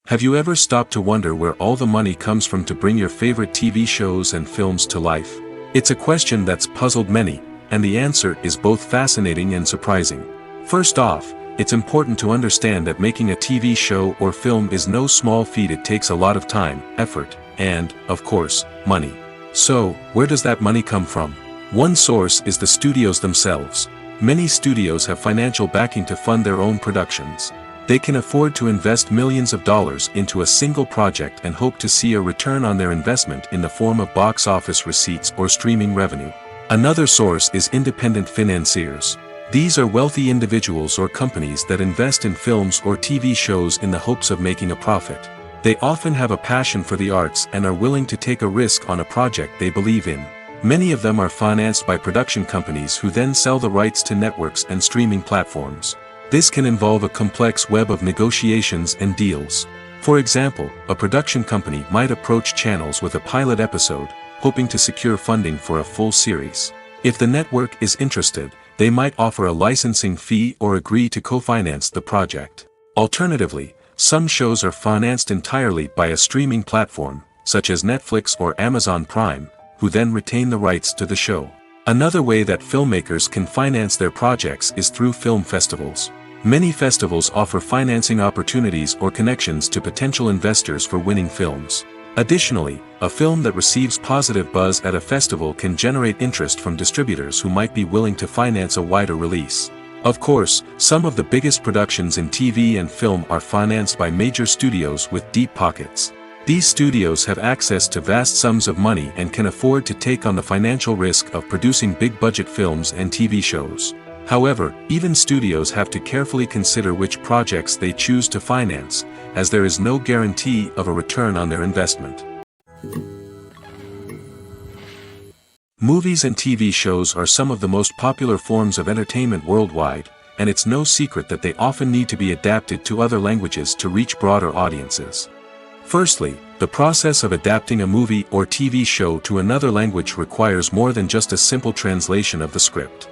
Speaker 1: Have you ever stopped to wonder where all the money comes from to bring your favorite TV shows and films to life? It's a question that's puzzled many, and the answer is both fascinating and surprising. First off, it's important to understand that making a TV show or film is no small feat. It takes a lot of time, effort, and, of course, money. So, where does that money come from? One source is the studios themselves. Many studios have financial backing to fund their own productions. They can afford to invest millions of dollars into a single project and hope to see a return on their investment in the form of box office receipts or streaming revenue. Another source is independent financiers. These are wealthy individuals or companies that invest in films or TV shows in the hopes of making a profit. They often have a passion for the arts and are willing to take a risk on a project they believe in. Many of them are financed by production companies who then sell the rights to networks and streaming platforms. This can involve a complex web of negotiations and deals. For example, a production company might approach channels with a pilot episode, hoping to secure funding for a full series. If the network is interested, they might offer a licensing fee or agree to co-finance the project. Alternatively, some shows are financed entirely by a streaming platform, such as Netflix or Amazon Prime, who then retain the rights to the show. Another way that filmmakers can finance their projects is through film festivals. Many festivals offer financing opportunities or connections to potential investors for winning films. Additionally, a film that receives positive buzz at a festival can generate interest from distributors who might be willing to finance a wider release. Of course, some of the biggest productions in TV and film are financed by major studios with deep pockets. These studios have access to vast sums of money and can afford to take on the financial risk of producing big-budget films and TV shows. However, even studios have to carefully consider which projects they choose to finance, as there is no guarantee of a return on their investment. Movies and TV shows are some of the most popular forms of entertainment worldwide, and it's no secret that they often need to be adapted to other languages to reach broader audiences. Firstly, the process of adapting a movie or TV show to another language requires more than just a simple translation of the script.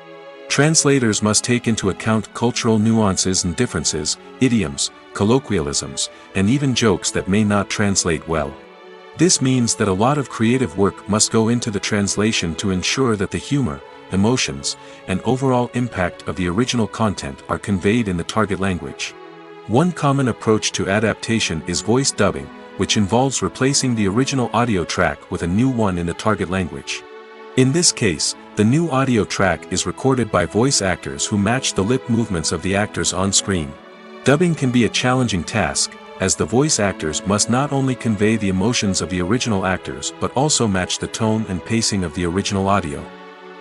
Speaker 1: Translators must take into account cultural nuances and differences, idioms, colloquialisms, and even jokes that may not translate well. This means that a lot of creative work must go into the translation to ensure that the humor, emotions, and overall impact of the original content are conveyed in the target language. One common approach to adaptation is voice dubbing, which involves replacing the original audio track with a new one in the target language. In this case, the new audio track is recorded by voice actors who match the lip movements of the actors on screen. Dubbing can be a challenging task, as the voice actors must not only convey the emotions of the original actors but also match the tone and pacing of the original audio.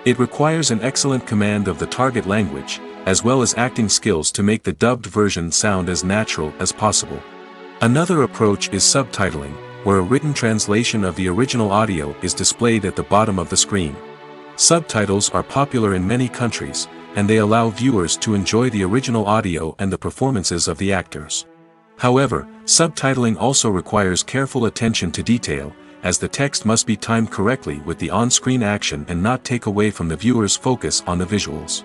Speaker 1: It requires an excellent command of the target language, as well as acting skills to make the dubbed version sound as natural as possible. Another approach is subtitling, where a written translation of the original audio is displayed at the bottom of the screen. Subtitles are popular in many countries, and they allow viewers to enjoy the original audio and the performances of the actors. However, subtitling also requires careful attention to detail, as the text must be timed correctly with the on-screen action and not take away from the viewer's focus on the visuals.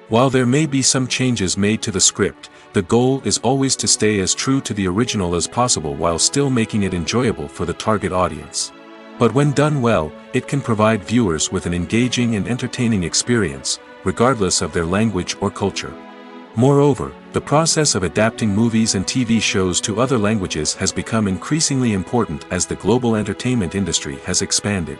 Speaker 1: While there may be some changes made to the script, the goal is always to stay as true to the original as possible while still making it enjoyable for the target audience. But when done well, it can provide viewers with an engaging and entertaining experience, regardless of their language or culture. Moreover, the process of adapting movies and TV shows to other languages has become increasingly important as the global entertainment industry has expanded.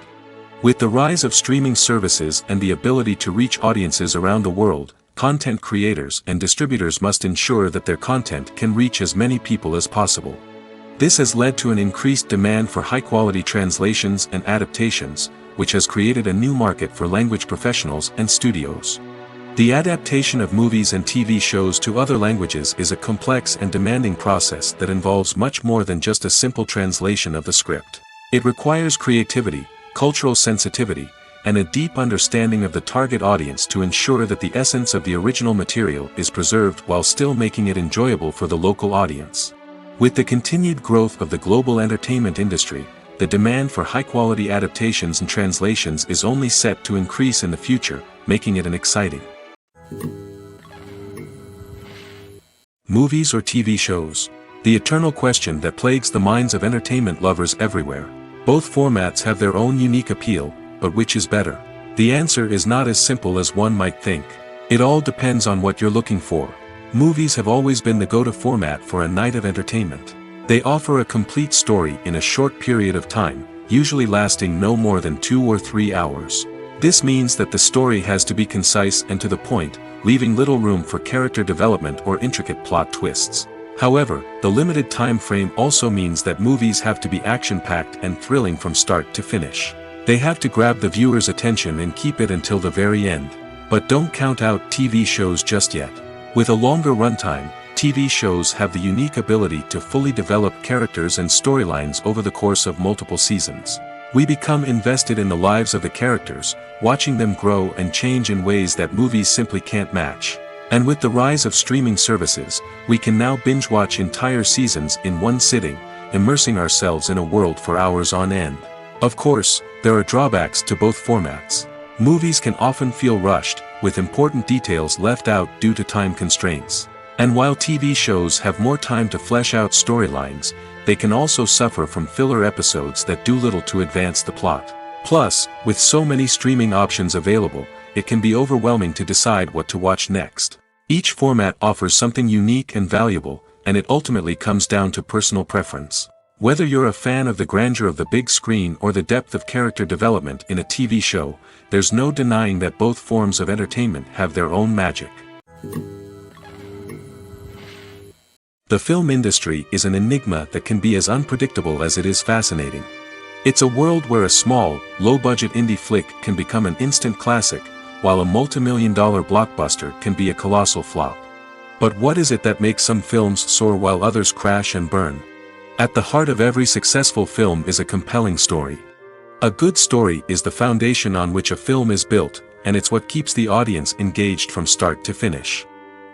Speaker 1: With the rise of streaming services and the ability to reach audiences around the world, content creators and distributors must ensure that their content can reach as many people as possible. This has led to an increased demand for high-quality translations and adaptations, which has created a new market for language professionals and studios. The adaptation of movies and TV shows to other languages is a complex and demanding process that involves much more than just a simple translation of the script. It requires creativity, cultural sensitivity, and a deep understanding of the target audience to ensure that the essence of the original material is preserved while still making it enjoyable for the local audience. With the continued growth of the global entertainment industry, the demand for high-quality adaptations and translations is only set to increase in the future, making it an exciting. Movies or TV shows? The eternal question that plagues the minds of entertainment lovers everywhere. Both formats have their own unique appeal, but which is better? The answer is not as simple as one might think. It all depends on what you're looking for. Movies have always been the go-to format for a night of entertainment. They offer a complete story in a short period of time, usually lasting no more than 2 or 3 hours. This means that the story has to be concise and to the point, leaving little room for character development or intricate plot twists. However, the limited time frame also means that movies have to be action-packed and thrilling from start to finish. They have to grab the viewer's attention and keep it until the very end. But don't count out TV shows just yet. With a longer runtime, TV shows have the unique ability to fully develop characters and storylines over the course of multiple seasons. We become invested in the lives of the characters, watching them grow and change in ways that movies simply can't match. And with the rise of streaming services, we can now binge-watch entire seasons in one sitting, immersing ourselves in a world for hours on end. Of course, there are drawbacks to both formats. Movies can often feel rushed, with important details left out due to time constraints. And while TV shows have more time to flesh out storylines, they can also suffer from filler episodes that do little to advance the plot. Plus, with so many streaming options available, it can be overwhelming to decide what to watch next. Each format offers something unique and valuable, and it ultimately comes down to personal preference. Whether you're a fan of the grandeur of the big screen or the depth of character development in a TV show, there's no denying that both forms of entertainment have their own magic. The film industry is an enigma that can be as unpredictable as it is fascinating. It's a world where a small, low-budget indie flick can become an instant classic, while a multi-million-dollar blockbuster can be a colossal flop. But what is it that makes some films soar while others crash and burn? At the heart of every successful film is a compelling story. A good story is the foundation on which a film is built, and it's what keeps the audience engaged from start to finish.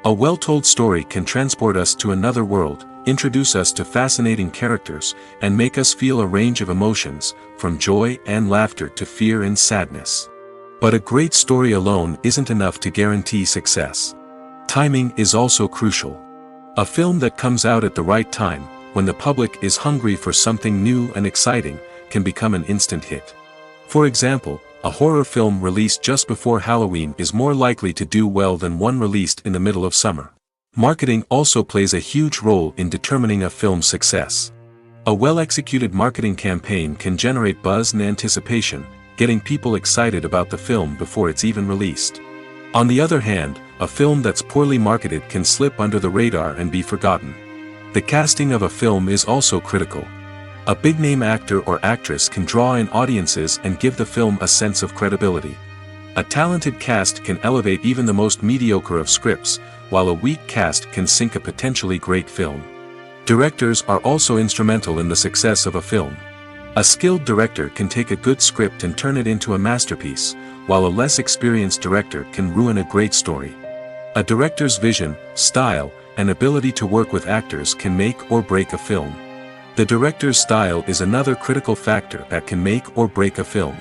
Speaker 1: A well-told story can transport us to another world, introduce us to fascinating characters, and make us feel a range of emotions, from joy and laughter to fear and sadness. But a great story alone isn't enough to guarantee success. Timing is also crucial. A film that comes out at the right time, when the public is hungry for something new and exciting, can become an instant hit. For example, a horror film released just before Halloween is more likely to do well than one released in the middle of summer. Marketing also plays a huge role in determining a film's success. A well-executed marketing campaign can generate buzz and anticipation, getting people excited about the film before it's even released. On the other hand, a film that's poorly marketed can slip under the radar and be forgotten. The casting of a film is also critical. A big-name actor or actress can draw in audiences and give the film a sense of credibility. A talented cast can elevate even the most mediocre of scripts, while a weak cast can sink a potentially great film. Directors are also instrumental in the success of a film. A skilled director can take a good script and turn it into a masterpiece, while a less experienced director can ruin a great story. A director's vision, style, and ability to work with actors can make or break a film. The director's style is another critical factor that can make or break a film.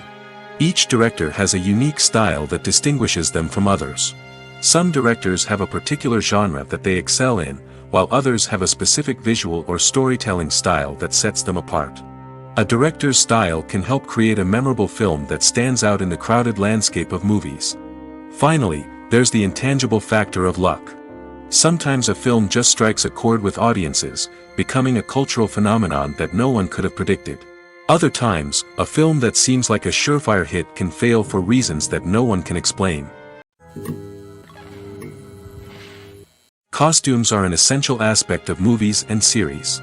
Speaker 1: Each director has a unique style that distinguishes them from others. Some directors have a particular genre that they excel in, while others have a specific visual or storytelling style that sets them apart. A director's style can help create a memorable film that stands out in the crowded landscape of movies. Finally, there's the intangible factor of luck. Sometimes a film just strikes a chord with audiences, becoming a cultural phenomenon that no one could have predicted. Other times, a film that seems like a surefire hit can fail for reasons that no one can explain. Costumes are an essential aspect of movies and series.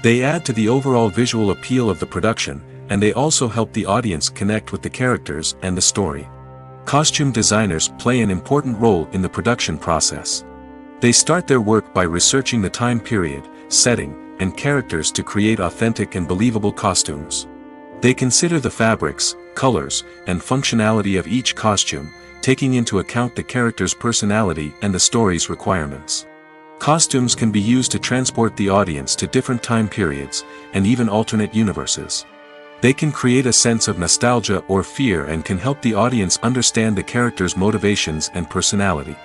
Speaker 1: They add to the overall visual appeal of the production, and they also help the audience connect with the characters and the story. Costume designers play an important role in the production process. They start their work by researching the time period, setting, and characters to create authentic and believable costumes. They consider the fabrics, colors, and functionality of each costume, taking into account the character's personality and the story's requirements. Costumes can be used to transport the audience to different time periods, and even alternate universes. They can create a sense of nostalgia or fear and can help the audience understand the character's motivations and personality.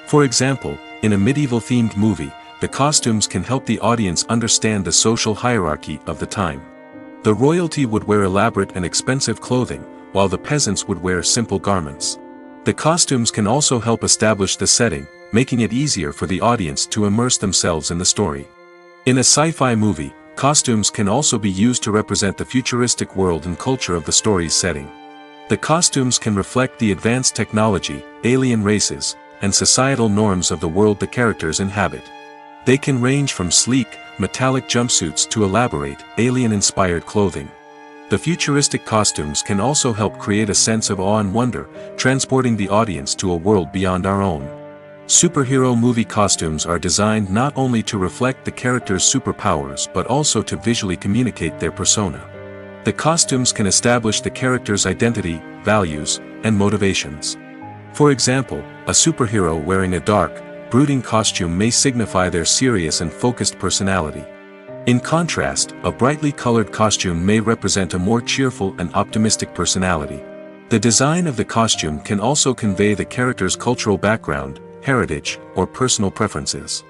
Speaker 1: For example, in a medieval-themed movie, the costumes can help the audience understand the social hierarchy of the time. The royalty would wear elaborate and expensive clothing, while the peasants would wear simple garments. The costumes can also help establish the setting, making it easier for the audience to immerse themselves in the story. In a sci-fi movie, costumes can also be used to represent the futuristic world and culture of the story's setting. The costumes can reflect the advanced technology, alien races, and societal norms of the world the characters inhabit. They can range from sleek, metallic jumpsuits to elaborate, alien-inspired clothing. The futuristic costumes can also help create a sense of awe and wonder, transporting the audience to a world beyond our own. Superhero movie costumes are designed not only to reflect the character's superpowers but also to visually communicate their persona. The costumes can establish the character's identity, values, and motivations. For example, a superhero wearing a dark, brooding costume may signify their serious and focused personality. In contrast, a brightly colored costume may represent a more cheerful and optimistic personality. The design of the costume can also convey the character's cultural background, heritage, or personal preferences.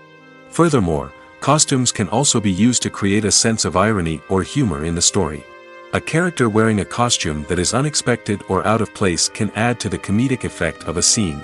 Speaker 1: Furthermore, costumes can also be used to create a sense of irony or humor in the story. A character wearing a costume that is unexpected or out of place can add to the comedic effect of a scene.